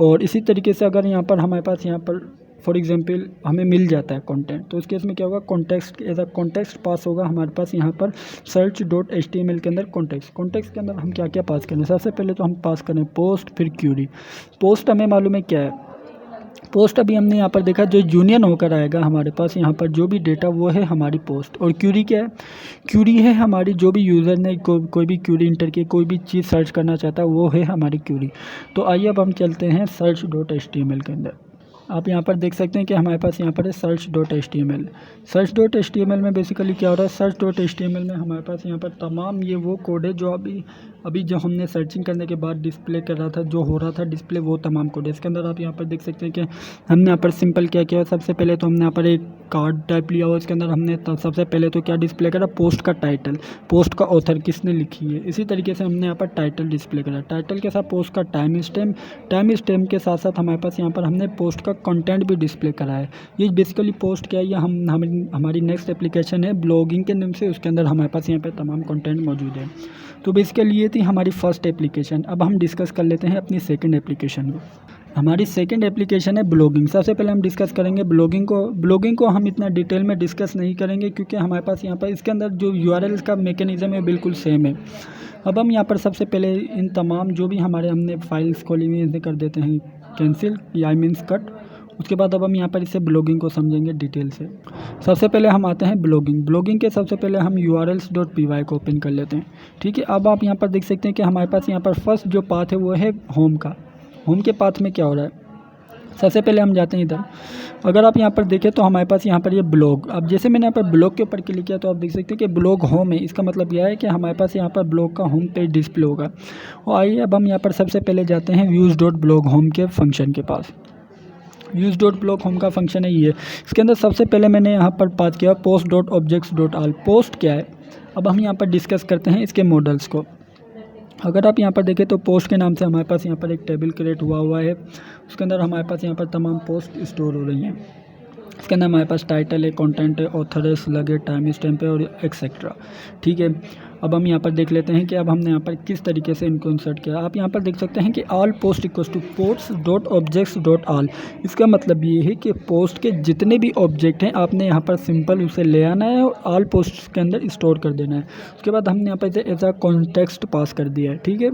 और इसी तरीके से अगर यहाँ पर हमारे पास यहाँ पर फॉर एग्जांपल हमें मिल जाता है कंटेंट, तो उस केस में क्या होगा, कॉन्टेक्स्ट एज अ कॉन्टेक्स्ट पास होगा हमारे पास यहाँ पर सर्च डॉट HTML के अंदर कॉन्टेक्स्ट के अंदर हम क्या क्या पास करें। सबसे पहले तो हम पास करें पोस्ट, फिर क्यूरी। पोस्ट हमें मालूम है क्या है, पोस्ट अभी हमने यहाँ पर देखा जो यूनियन होकर आएगा हमारे पास यहाँ पर जो भी डेटा वो है हमारी पोस्ट। और क्यूरी क्या है, क्यूरी है हमारी जो भी यूज़र ने कोई भी क्यूरी इंटर की, कोई भी चीज़ सर्च करना चाहता है वो है हमारी क्यूरी। तो आइए अब हम चलते हैं सर्च डॉट HTML के अंदर। आप यहाँ पर देख सकते हैं कि हमारे पास यहाँ पर है search dot HTML। Search dot HTML में बेसिकली क्या हो रहा है, सर्च डॉट HTML में हमारे पास यहाँ पर तमाम ये वो कोड है जो अभी जो हमने सर्चिंग करने के बाद डिस्प्ले कर रहा था, जो हो रहा था डिस्प्ले, वो तमाम कोड है। इसके अंदर आप यहाँ पर देख सकते हैं कि हमने यहाँ पर सिंपल क्या किया, सबसे पहले तो हमने यहाँ पर एक कार्ड टाइप लिया हुआ। इसके अंदर हमने सबसे पहले तो क्या डिस्प्ले करा, पोस्ट का टाइटल, पोस्ट का ऑथर किसने लिखी है। इसी तरीके से हमने यहाँ पर टाइटल डिस्प्ले करा, टाइटल के साथ पोस्ट का टाइम स्टैम्प के साथ साथ हमारे पास यहाँ पर हमने पोस्ट का कंटेंट भी डिस्प्ले करा है। ये बेसिकली पोस्ट क्या है, ये हमारी नेक्स्ट एप्लीकेशन है ब्लॉगिंग के नाम से, उसके अंदर हमारे पास यहाँ पे तमाम कंटेंट मौजूद है। तो बेसिकली ये थी हमारी फर्स्ट एप्लीकेशन। अब हम डिस्कस कर लेते हैं अपनी सेकंड एप्लीकेशन को। हमारी सेकंड एप्लीकेशन है ब्लॉगिंग। सबसे पहले हम डिस्कस करेंगे ब्लॉगिंग को हम इतना डिटेल में डिस्कस नहीं करेंगे क्योंकि हमारे पास यहाँ पर इसके अंदर जो यूआरएल का मैकेनिज़्म है बिल्कुल सेम है। अब हम यहाँ पर सबसे पहले इन तमाम जो भी हमने फाइल्स खोली हुई इसे कर देते हैं कैंसिल या आई मीन्स कट। उसके बाद अब हम यहाँ पर इसे ब्लॉगिंग को समझेंगे डिटेल से। सबसे पहले हम आते हैं ब्लॉगिंग के सबसे पहले हम urls.py को ओपन कर लेते हैं। ठीक है, अब आप यहाँ पर देख सकते हैं कि हमारे पास यहाँ पर फर्स्ट जो पाथ है वो है होम का। होम के पाथ में क्या हो रहा है, सबसे पहले हम जाते हैं इधर। अगर आप यहाँ पर देखें तो हमारे पास यहाँ पर ये ब्लॉग, अब जैसे मैंने यहाँ पर ब्लॉग के ऊपर क्लिक किया तो आप देख सकते हैं कि ब्लॉग होम है। इसका मतलब यह है कि हमारे पास यहाँ पर ब्लॉग का होम पेज डिस्प्ले होगा। और आइए अब हम यहाँ पर सबसे पहले जाते हैं views.blog home के फंक्शन के पास। views.blog home का फंक्शन है ये। इसके अंदर सबसे पहले मैंने यहाँ पर पास किया post.objects.all। पोस्ट क्या है, अब हम यहाँ पर डिस्कस करते हैं इसके मॉडल्स को। अगर आप यहाँ पर देखें तो पोस्ट के नाम से हमारे पास यहाँ पर एक टेबल क्रिएट हुआ है। उसके अंदर हमारे पास यहाँ पर तमाम पोस्ट स्टोर हो रही हैं। इसके अंदर हमारे पास टाइटल है, कंटेंट है, ऑथर है, स्लग है, टाइम स्टैम्प है और एक्सेट्रा। ठीक है, अब हम यहाँ पर देख लेते हैं कि अब हमने यहाँ पर किस तरीके से इनको इंसर्ट किया। आप यहाँ पर देख सकते हैं कि all post equals to posts.objects.all। इसका मतलब ये है कि पोस्ट के जितने भी ऑब्जेक्ट हैं आपने यहाँ पर सिंपल उसे ले आना है और ऑल पोस्ट के अंदर स्टोर कर देना है। उसके बाद हमने यहाँ पर इसे एज अ कॉन्टेक्स्ट पास कर दिया है। ठीक है,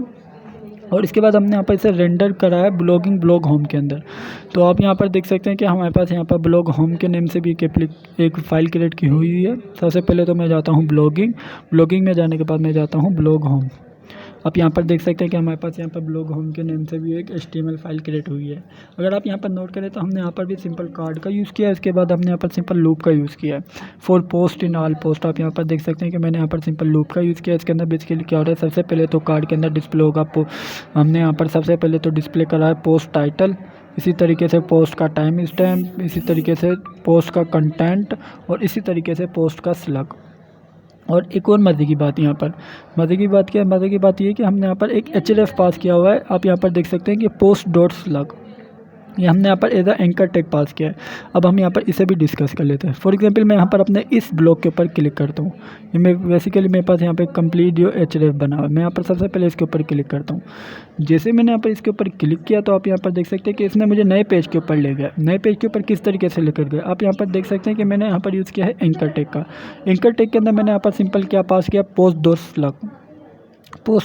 और इसके बाद हमने यहाँ पर इसे रेंडर करा है ब्लॉग होम के अंदर। तो आप यहाँ पर देख सकते हैं कि हमारे पास यहाँ पर ब्लॉग होम के नेम से भी एक फ़ाइल क्रिएट की हुई है। सबसे पहले तो मैं जाता हूँ ब्लॉगिंग में जाने के बाद मैं जाता हूँ ब्लॉग होम। आप यहाँ पर देख सकते हैं कि हमारे पास यहाँ पर ब्लॉग होम के नेम से भी एक HTML फाइल क्रिएट हुई है। अगर आप यहाँ पर नोट करें तो हमने यहाँ पर भी सिंपल कार्ड का यूज़ किया है। इसके बाद हमने यहाँ पर सिंपल लूप का यूज़ किया है for post in all post. आप यहाँ पर देख सकते हैं कि मैंने यहाँ पर सिंपल लूप का यूज़ किया है। इसके अंदर बेसिकली क्या हो रहा है, सबसे पहले तो कार्ड के अंदर डिस्प्ले होगा। हमने यहाँ पर सबसे पहले तो डिस्प्ले करा है पोस्ट टाइटल, इसी तरीके से पोस्ट का टाइम स्टैम्प, इसी तरीके से पोस्ट का कंटेंट और इसी तरीके से पोस्ट का स्लग। और एक और मज़े की बात, यहाँ पर मज़े की बात क्या है, मज़े की बात ये है कि हमने यहाँ पर एक href पास किया हुआ है। आप यहाँ पर देख सकते हैं कि पोस्ट डॉट स्लग, ये हमने यहाँ पर एज अ एंकर टैग पास किया है। अब हम यहाँ पर इसे भी डिस्कस कर लेते हैं। फॉर एग्जांपल मैं यहाँ पर अपने इस ब्लॉक के ऊपर क्लिक करता हूँ। ये मैं बेसिकली मेरे पास यहाँ पे कंप्लीट जो href बना हुआ है। मैं यहाँ पर सबसे पहले इसके ऊपर क्लिक करता हूँ। जैसे मैंने यहाँ पर इसके ऊपर क्लिक किया तो आप यहाँ पर देख सकते हैं कि इसने मुझे नए पेज के ऊपर ले गया। नए पेज के ऊपर किस तरीके से लेकर गए, आप यहाँ पर देख सकते हैं कि मैंने यहाँ पर यूज़ किया है एंकर टैग का। एंकर टैग के अंदर मैंने यहाँ पर सिंपल क्या पास किया, पोस्ट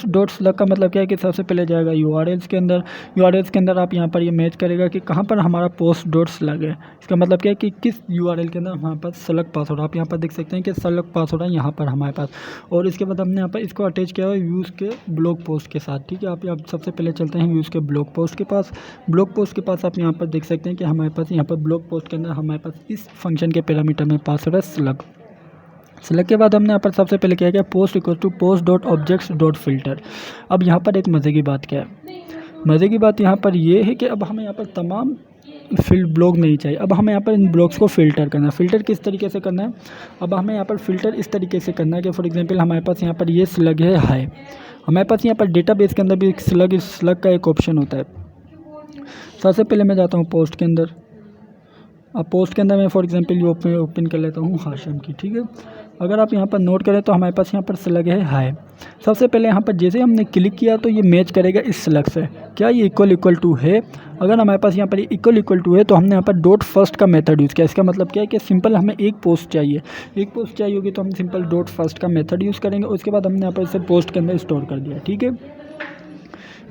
डॉट स्लग का मतलब क्या है कि सबसे पहले जाएगा यूआरएल्स के अंदर आप यहाँ पर ये मैच करेगा कि कहाँ पर हमारा पोस्ट डॉट स्लग है। इसका मतलब क्या है कि किस यूआरएल के अंदर हमारे पास स्लग पास हो रहा है। आप यहाँ पर देख सकते हैं कि स्लग पास हो रहा है यहाँ पर हमारे पास। और इसके बाद हमने यहाँ पर इसको अटैच किया है व्यूज़ के ब्लॉग पोस्ट के साथ। ठीक है, आप सबसे पहले चलते हैं व्यूज़ के ब्लॉग पोस्ट के पास। ब्लॉग पोस्ट के पास आप यहाँ पर देख सकते हैं कि हमारे पास यहाँ पर ब्लॉग पोस्ट के अंदर हमारे पास इस फंक्शन के पैरामीटर में पास हो रहा है स्लग के बाद हमने यहाँ पर सबसे पहले क्या किया, post equal to post dot objects dot filter. अब यहाँ पर एक मज़े की बात क्या है, मज़े की बात यहाँ पर ये है कि अब हमें यहाँ पर तमाम ब्लॉग नहीं चाहिए। अब हमें यहाँ पर इन ब्लॉग्स को फ़िल्टर करना है। फ़िल्टर किस तरीके से करना है, अब हमें यहाँ पर फ़िल्टर इस तरीके से करना है कि फॉर एग्जांपल हमारे पास यहाँ पर ये स्लग है हाई। हमारे पास यहाँ पर डेटाबेस के अंदर भी स्लग का एक ऑप्शन होता है। सबसे पहले मैं जाता हूँ पोस्ट के अंदर। अब पोस्ट के अंदर मैं फॉर एग्जांपल ये ओपन कर लेता हूँ हाशिम की। ठीक है, अगर आप यहाँ पर नोट करें तो हमारे पास यहाँ पर स्लग है हाई। सबसे पहले यहाँ पर जैसे हमने क्लिक किया तो ये मैच करेगा इस स्लग से। क्या ये इक्वल टू है, अगर हमारे पास यहाँ पर इक्वल टू है तो हमने यहाँ पर डॉट फर्स्ट का मेथड यूज़ किया। इसका मतलब क्या है कि सिंपल हमें एक पोस्ट चाहिए होगी तो हम सिंपल डॉट फर्स्ट का मेथड यूज़ करेंगे। उसके बाद हमने यहाँ पर इसे पोस्ट के अंदर स्टोर कर दिया। ठीक है,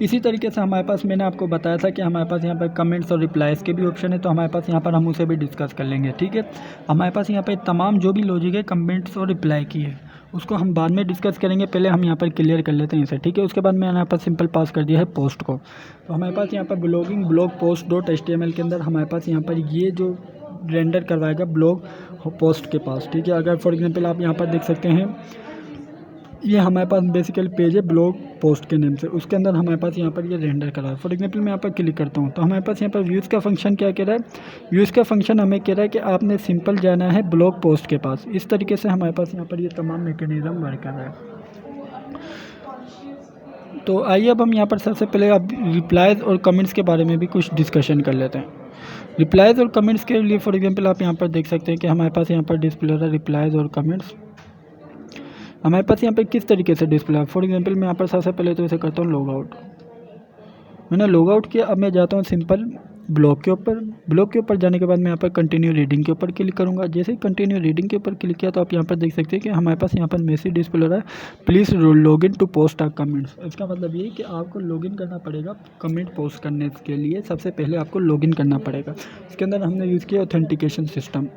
इसी तरीके से हमारे पास मैंने आपको बताया था कि हमारे पास यहाँ पर कमेंट्स और रिप्लाइज़ के भी ऑप्शन है, तो हमारे पास यहाँ पर हम उसे भी डिस्कस कर लेंगे। ठीक है, हमारे पास यहाँ पर तमाम जो भी लॉजिक है कमेंट्स और रिप्लाई की है उसको हम बाद में डिस्कस करेंगे। पहले हम यहाँ पर क्लियर कर लेते हैं इसे। ठीक है, उसके बाद मैंने यहाँ पर सिंपल पास कर दिया है पोस्ट को। तो हमारे पास यहाँ पर ब्लॉग पोस्ट डॉट HTML के अंदर हमारे पास यहाँ पर ये जो रेंडर करवाएगा ब्लॉग पोस्ट के पास। ठीक है, अगर फॉर एग्जाम्पल आप यहाँ पर देख सकते हैं ये हमारे पास बेसिकल पेज है ब्लॉग पोस्ट के नेम से, उसके अंदर हमारे पास यहाँ पर ये रेंडर करा है। फॉर एग्जांपल मैं यहाँ पर क्लिक करता हूँ तो हमारे पास यहाँ पर व्यूज़ का फंक्शन क्या कह रहा है, व्यूज़ का फंक्शन हमें कह रहा है कि आपने सिंपल जाना है ब्लॉग पोस्ट के पास। इस तरीके से हमारे पास यहाँ पर ये तमाम मैकेनिज़्म वर्क कर रहा है। तो आइए अब हम यहाँ पर सबसे पहले अब रिप्लाइज़ और कमेंट्स के बारे में भी कुछ डिस्कशन कर लेते हैं। रिप्लाइज़ और कमेंट्स के लिए फॉर एग्जांपल आप यहाँ पर देख सकते हैं कि हमारे पास यहाँ पर डिस्प्ले हो रहा है रिप्लाइज़ और कमेंट्स। हमारे पास यहाँ पर किस तरीके से डिस्प्ले है, फॉर एग्जांपल मैं यहाँ पर सबसे पहले तो इसे करता हूँ लॉग आउट। मैंने लॉग आउट किया। अब मैं जाता हूँ सिंपल ब्लॉग के ऊपर। ब्लॉग के ऊपर जाने के बाद मैं यहाँ पर कंटिन्यू रीडिंग के ऊपर क्लिक करूँगा। जैसे ही कंटिन्यू रीडिंग के ऊपर क्लिक किया तो आप यहाँ पर देख सकते हैं कि हमारे पास यहाँ पर मैसेज डिस्प्ले हो रहा है, please log in to post or comments. इसका मतलब ये है कि आपको लॉग इन करना पड़ेगा कमेंट पोस्ट करने के लिए। सबसे पहले आपको लॉग इन करना पड़ेगा। इसके अंदर हमने यूज़ किया ऑथेंटिकेशन सिस्टम।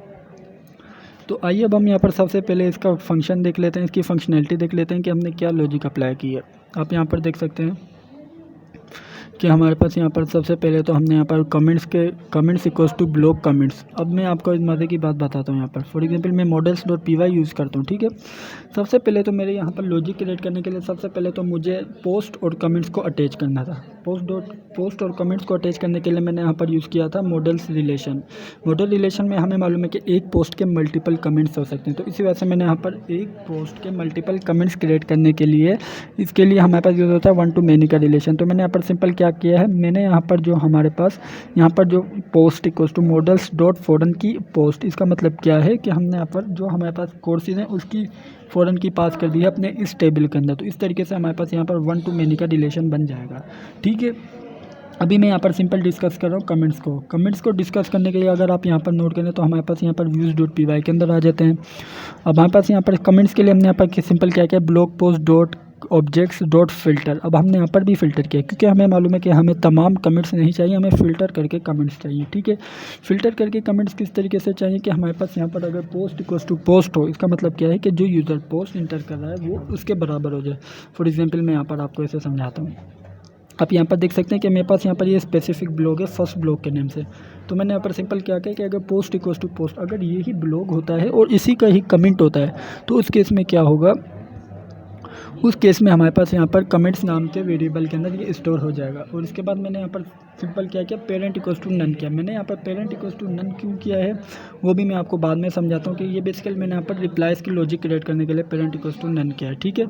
तो आइए अब हम यहाँ पर सबसे पहले इसका फंक्शन देख लेते हैं, इसकी फंक्शनैलिटी देख लेते हैं कि हमने क्या लॉजिक अप्लाई की है। आप यहाँ पर देख सकते हैं कि हमारे पास यहाँ पर सबसे पहले तो हमने यहाँ पर comments equals to block comments. अब मैं आपको इस मज़े की बात बताता हूँ। यहाँ पर फॉर एग्जांपल मैं models.py यूज़ करता हूँ, ठीक है। सबसे पहले तो मेरे यहाँ पर लॉजिक क्रिएट करने के लिए सबसे पहले तो मुझे पोस्ट और कमेंट्स को अटैच करना था। पोस्ट और कमेंट्स को अटैच करने के लिए मैंने यहाँ पर यूज़ किया था मॉडल्स रिलेशन। मॉडल रिलेशन में हमें मालूम है कि एक पोस्ट के मल्टीपल कमेंट्स हो सकते हैं, तो इसी वजह से मैंने यहाँ पर एक पोस्ट के मल्टीपल कमेंट्स क्रिएट करने के लिए इसके लिए हमारे पास यूज़ होता है 1 to many का रिलेशन। तो मैंने यहाँ पर सिंपल क्या किया है, मैंने यहाँ पर जो हमारे पास यहाँ पर जो post equals to models dot foreign की पोस्ट, इसका मतलब क्या है कि हमने यहाँ पर जो हमारे पास कोर्सेज हैं उसकी फॉरन की पास कर दी है अपने इस टेबल के अंदर। तो इस तरीके से हमारे पास यहाँ पर 1 to many का रिलेशन बन जाएगा, ठीक है। अभी मैं यहाँ पर सिंपल डिस्कस कर रहा हूँ कमेंट्स को डिस्कस करने के लिए अगर आप यहाँ पर नोट करें तो हमारे पास यहाँ पर views.py के अंदर आ जाते हैं। अब हमारे पास यहाँ पर कमेंट्स के लिए हमने यहाँ पर सिंपल क्या किया, blog post dot objects dot filter. अब हमने यहाँ पर भी फ़िल्टर किया क्योंकि हमें मालूम है कि हमें तमाम कमेंट्स नहीं चाहिए, हमें फ़िल्टर करके कमेंट्स चाहिए, ठीक है। फ़िल्टर करके कमेंट्स किस तरीके से चाहिए कि हमारे पास यहाँ पर अगर पोस्ट इक्वल्स टू पोस्ट हो, इसका मतलब क्या है कि जो यूज़र पोस्ट इंटर कर रहा है वो उसके बराबर हो जाए। फॉर एग्जाम्पल मैं यहाँ पर आपको ऐसे समझाता हूँ। आप यहाँ पर देख सकते हैं कि मेरे पास यहाँ पर ये स्पेसिफिक ब्लॉग है फर्स्ट ब्लॉग के नेम से। तो मैंने यहाँ पर सिंपल क्या किया कि अगर पोस्ट इक्वल्स टू पोस्ट अगर ये ही ब्लॉग होता है और इसी का ही कमेंट होता है तो उस केस में क्या होगा, उस केस में हमारे पास यहाँ पर कमेंट्स नाम के वेरिएबल के अंदर ये स्टोर हो जाएगा। और इसके बाद मैंने यहाँ पर सिंपल क्या किया, पेरेंट इक्वल्स टू नन किया। मैंने यहाँ पर पेरेंट इक्वल्स टू नन क्यों किया है वो भी मैं आपको बाद में समझाता हूँ कि ये बेसिकली मैंने यहाँ पर रिप्लाइज की लॉजिक क्रिएट करने के लिए पेरेंट इक्वल्स टू नन किया है, ठीक है।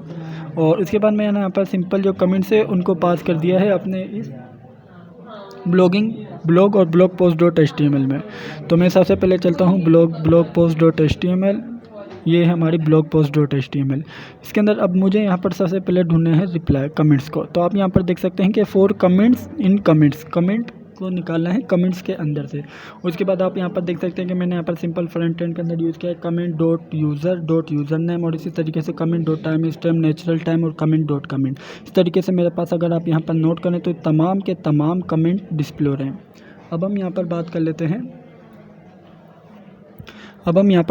और उसके बाद मैंने यहाँ पर सिंपल जो कमेंट्स है उनको पास कर दिया है अपने इस ब्लॉग और ब्लॉग पोस्ट डॉट HTML में। तो मैं सबसे पहले चलता हूँ ब्लॉग पोस्ट डॉट HTML। ये है हमारी ब्लॉग पोस्ट डॉट HTML। इसके अंदर अब मुझे यहाँ पर सबसे पहले ढूंढने हैं रिप्लाई कमेंट्स को। तो आप यहाँ पर देख सकते हैं कि 4 कमेंट्स इन कमेंट्स, कमेंट को निकालना है कमेंट्स के अंदर से। उसके बाद आप यहाँ पर देख सकते हैं कि मैंने यहाँ पर सिंपल फ्रंट एंड के अंदर यूज़ किया है कमेंट डॉट यूज़र नेम, और इसी तरीके से comment dot time stamp natural time और कमेंट डॉट कमेंट। इस तरीके से मेरे पास अगर आप यहाँ पर नोट करें तो तमाम के तमाम कमेंट डिस्प्ले हो रहे हैं। अब हम यहाँ पर बात कर लेते हैं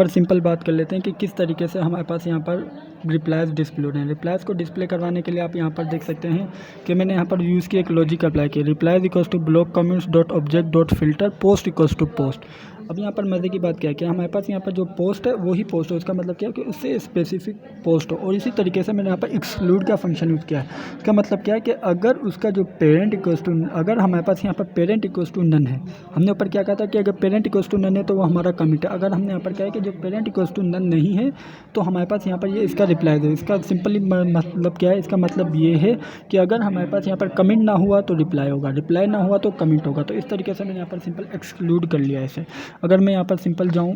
सिंपल बात कर लेते हैं कि किस तरीके से हमारे पास यहाँ पर रिप्लाइज डिस्प्ले हो रहे हैं। रिप्लाइज को डिस्प्ले करवाने के लिए आप यहाँ पर देख सकते हैं कि मैंने यहाँ पर यूज़ किया एक लॉजिक अप्लाई किया, replies equals to block comments dot object dot filter post equals to post. अब यहाँ पर मज़े की बात क्या है कि हमारे पास यहाँ पर जो पोस्ट है वही पोस्ट हो, इसका मतलब क्या है कि उससे स्पेसिफिक पोस्ट हो। और इसी तरीके से मैंने यहाँ पर एक्सक्लूड का फंक्शन यूज़ किया है। इसका मतलब क्या है कि अगर उसका जो पेरेंट इक्वल्स टू, अगर हमारे पास यहाँ पर पेरेंट इक्वल्स टू नन है, हमने ऊपर क्या कहा था कि अगर पेरेंट इक्वल्स टू नन है तो वो हमारा कमिट है। अगर हमने यहाँ पर क्या है कि जो पेरेंट इक्वल्स टू नन नहीं है तो हमारे पास यहाँ पर ये इसका रिप्लाई दे। इसका सिंपली मतलब क्या है, इसका मतलब ये है कि अगर हमारे पास यहाँ पर कमेंट ना हुआ तो रिप्लाई होगा, रिप्लाई ना हुआ तो कमेंट होगा। तो इस तरीके से मैंने यहाँ पर सिंपल एक्सक्लूड कर लिया इसे। अगर मैं यहाँ पर सिंपल जाऊँ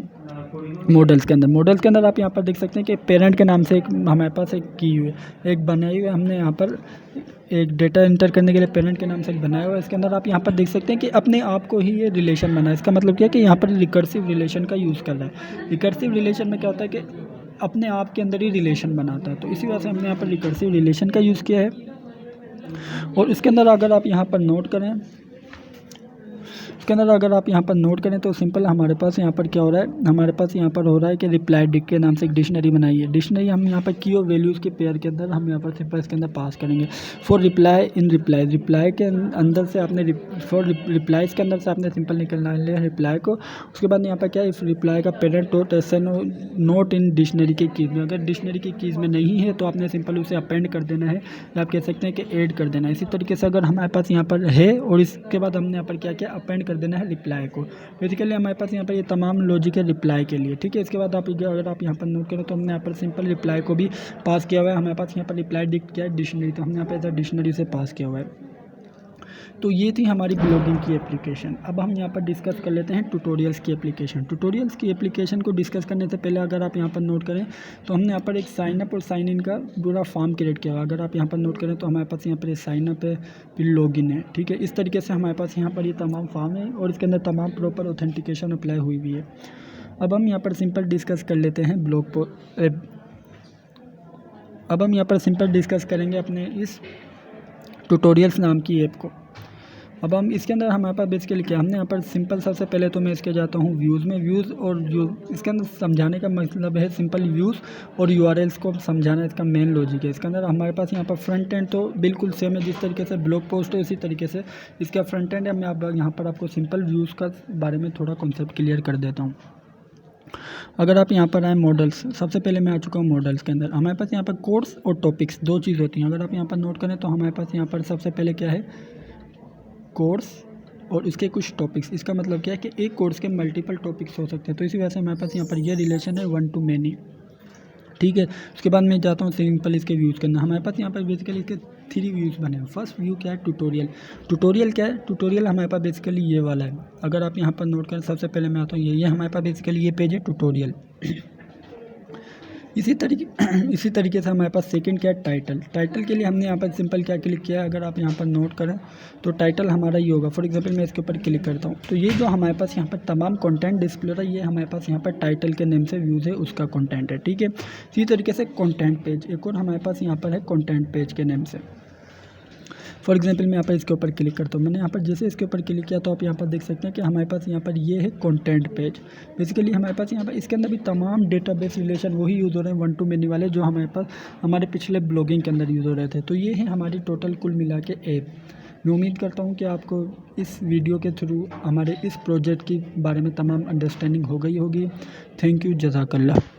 मॉडल्स के अंदर आप यहाँ पर देख सकते हैं कि पेरेंट के नाम से एक हमारे पास एक की हुई है, एक बनाई हुई है हमने यहाँ पर एक डेटा इंटर करने के लिए पेरेंट के नाम से एक बनाया हुआ है। इसके अंदर आप यहाँ पर देख सकते हैं कि अपने आप को ही ये रिलेशन बना है। इसका मतलब क्या है कि यहाँ पर रिकर्सिव रिलेशन का यूज़ कर रहा है। रिकर्सिव रिलेशन में क्या होता है कि अपने आप के अंदर ही रिलेशन बनाता है। तो इसी वजह से हमने यहाँ पर रिकर्सिव रिलेशन का यूज़ किया है। और इसके अंदर अगर आप यहाँ पर नोट करें तो सिंपल हमारे पास यहाँ पर क्या हो रहा है, हमारे पास यहाँ पर हो रहा है कि रिप्लाई डिक के नाम से एक डिक्शनरी बनाई है। डिक्शनरी हम यहाँ पर की और वैल्यूज़ के पेयर के अंदर हम यहाँ पर सिंपल इसके अंदर पास करेंगे। फॉर रिप्लाई इन रिप्लाई के अंदर से आपने फॉर रिप्लाइज के अंदर से आपने सिंपल निकलना है रिप्लाई को। उसके बाद यहाँ पर क्या है, इस रिप्लाई का parent dot SN note in dictionary के कीज़ में, अगर डिक्शनरी की कीज़ में नहीं है तो आपने सिंपल उसे अपेंड कर देना है, या आप कह सकते हैं कि ऐड कर देना है। इसी तरीके से अगर हमारे पास यहाँ पर है और इसके बाद हमने यहाँ पर क्या किया, अपेंड कर देना है रिप्लाई को। बेसिकली हमारे पास यहाँ पर ये तमाम लॉजिक है रिप्लाई के लिए, ठीक है। इसके बाद आप अगर आप यहाँ पर नोट करें तो हमने यहाँ पर सिंपल रिप्लाई को भी पास किया हुआ है। हमारे पास यहाँ पर रिप्लाई डिक किया है डिक्शनरी, तो हमने यहाँ पर डिक्शनरी से पास किया हुआ है। तो ये थी हमारी ब्लॉगिंग की एप्लीकेशन। अब हम यहाँ पर डिस्कस कर लेते हैं ट्यूटोरियल्स की एप्लीकेशन। ट्यूटोरियल्स की एप्लीकेशन को डिस्कस करने से पहले अगर आप यहाँ पर नोट करें तो हमने यहाँ पर एक साइन अप और साइन इन का पूरा फॉर्म क्रिएट किया हुआ। अगर आप यहाँ पर नोट करें तो हमारे पास यहाँ पर साइन अप है, फिर लॉगिन है, ठीक है। इस तरीके से हमारे पास यहाँ पर ये तमाम फॉर्म है और इसके अंदर तमाम प्रॉपर ऑथेंटिकेशन अप्लाई हुई हुई है। अब हम यहाँ पर सिंपल डिस्कस कर लेते हैं अब हम यहाँ पर सिंपल डिस्कस करेंगे अपने इस ट्यूटोरियल्स नाम की ऐप को। अब हम इसके अंदर हमारे पास बेसिकली क्या, हमने यहाँ पर सिंपल सबसे पहले तो मैं इसके जाता हूँ व्यूज़ में। व्यूज़ और जो इसके अंदर समझाने का मतलब है सिंपल व्यूज़ और यूआरएल्स को समझाना इसका मेन लॉजिक है। इसके अंदर हमारे पास यहाँ पर फ्रंट एंड तो बिल्कुल सेम है, जिस तरीके से ब्लॉग पोस्ट है इसी तरीके से इसका फ्रंट एंड है। मैं अब यहाँ पर आपको सिंपल व्यूज़ का बारे में थोड़ा कॉन्सेप्ट क्लियर कर देता हूँ। अगर आप यहाँ पर आए मॉडल्स, सबसे पहले मैं आ चुका हूँ मॉडल्स के अंदर। हमारे पास यहाँ पर कोर्स और टॉपिक्स दो चीज़ होती हैं। अगर आप यहाँ पर नोट करें तो हमारे पास यहाँ पर सबसे पहले क्या है, कोर्स और इसके कुछ टॉपिक्स। इसका मतलब क्या है कि एक कोर्स के मल्टीपल टॉपिक्स हो सकते हैं, तो इसी वजह से हमारे पास यहाँ पर ये रिलेशन है 1 to many, ठीक है। उसके बाद मैं जाता हूँ सिंपल इसके व्यूज़ करना। हमारे पास यहाँ पर बेसिकली इसके 3 व्यूज़ बने हैं। फर्स्ट व्यू क्या है, ट्यूटोरियल। ट्यूटोरियल क्या है, ट्यूटोरियल हमारे पास बेसिकली ये वाला है। अगर आप यहाँ पर नोट करें, सबसे पहले मैं आता हूँ ये हमारे पास बेसिकली ये पेज है ट्यूटोरियल। इसी तरीके से हमारे पास सेकंड क्या है, टाइटल। टाइटल के लिए हमने यहाँ पर सिंपल क्या क्लिक किया है, अगर आप यहाँ पर नोट करें तो टाइटल हमारा ये होगा। फॉर एग्जांपल मैं इसके ऊपर क्लिक करता हूँ तो ये जो हमारे पास यहाँ पर तमाम कंटेंट डिस्प्ले हो रहा है, ये हमारे पास यहाँ पर टाइटल के नेम से व्यूज़ है उसका कंटेंट है, ठीक है। इसी तरीके से कंटेंट पेज, एक और हमारे पास यहाँ पर है कंटेंट पेज के नेम से। फॉर एग्जांपल मैं यहाँ पर इसके ऊपर क्लिक करता हूँ। मैंने यहाँ पर जैसे इसके ऊपर क्लिक किया तो आप यहाँ पर देख सकते हैं कि हमारे पास यहाँ पर ये है कंटेंट पेज। बेसिकली हमारे पास यहाँ पर इसके अंदर भी तमाम डेटाबेस रिलेशन वही यूज़ हो रहे हैं 1 to many वाले, जो हमारे पास हमारे पिछले ब्लॉगिंग के अंदर यूज़ हो रहे थे। तो ये है हमारी टोटल कुल मिला के ऐप। मैं उम्मीद करता हूँ कि आपको इस वीडियो के थ्रू हमारे इस प्रोजेक्ट के बारे में तमाम अंडरस्टैंडिंग हो गई होगी। थैंक यू, जज़ाकल्लाह।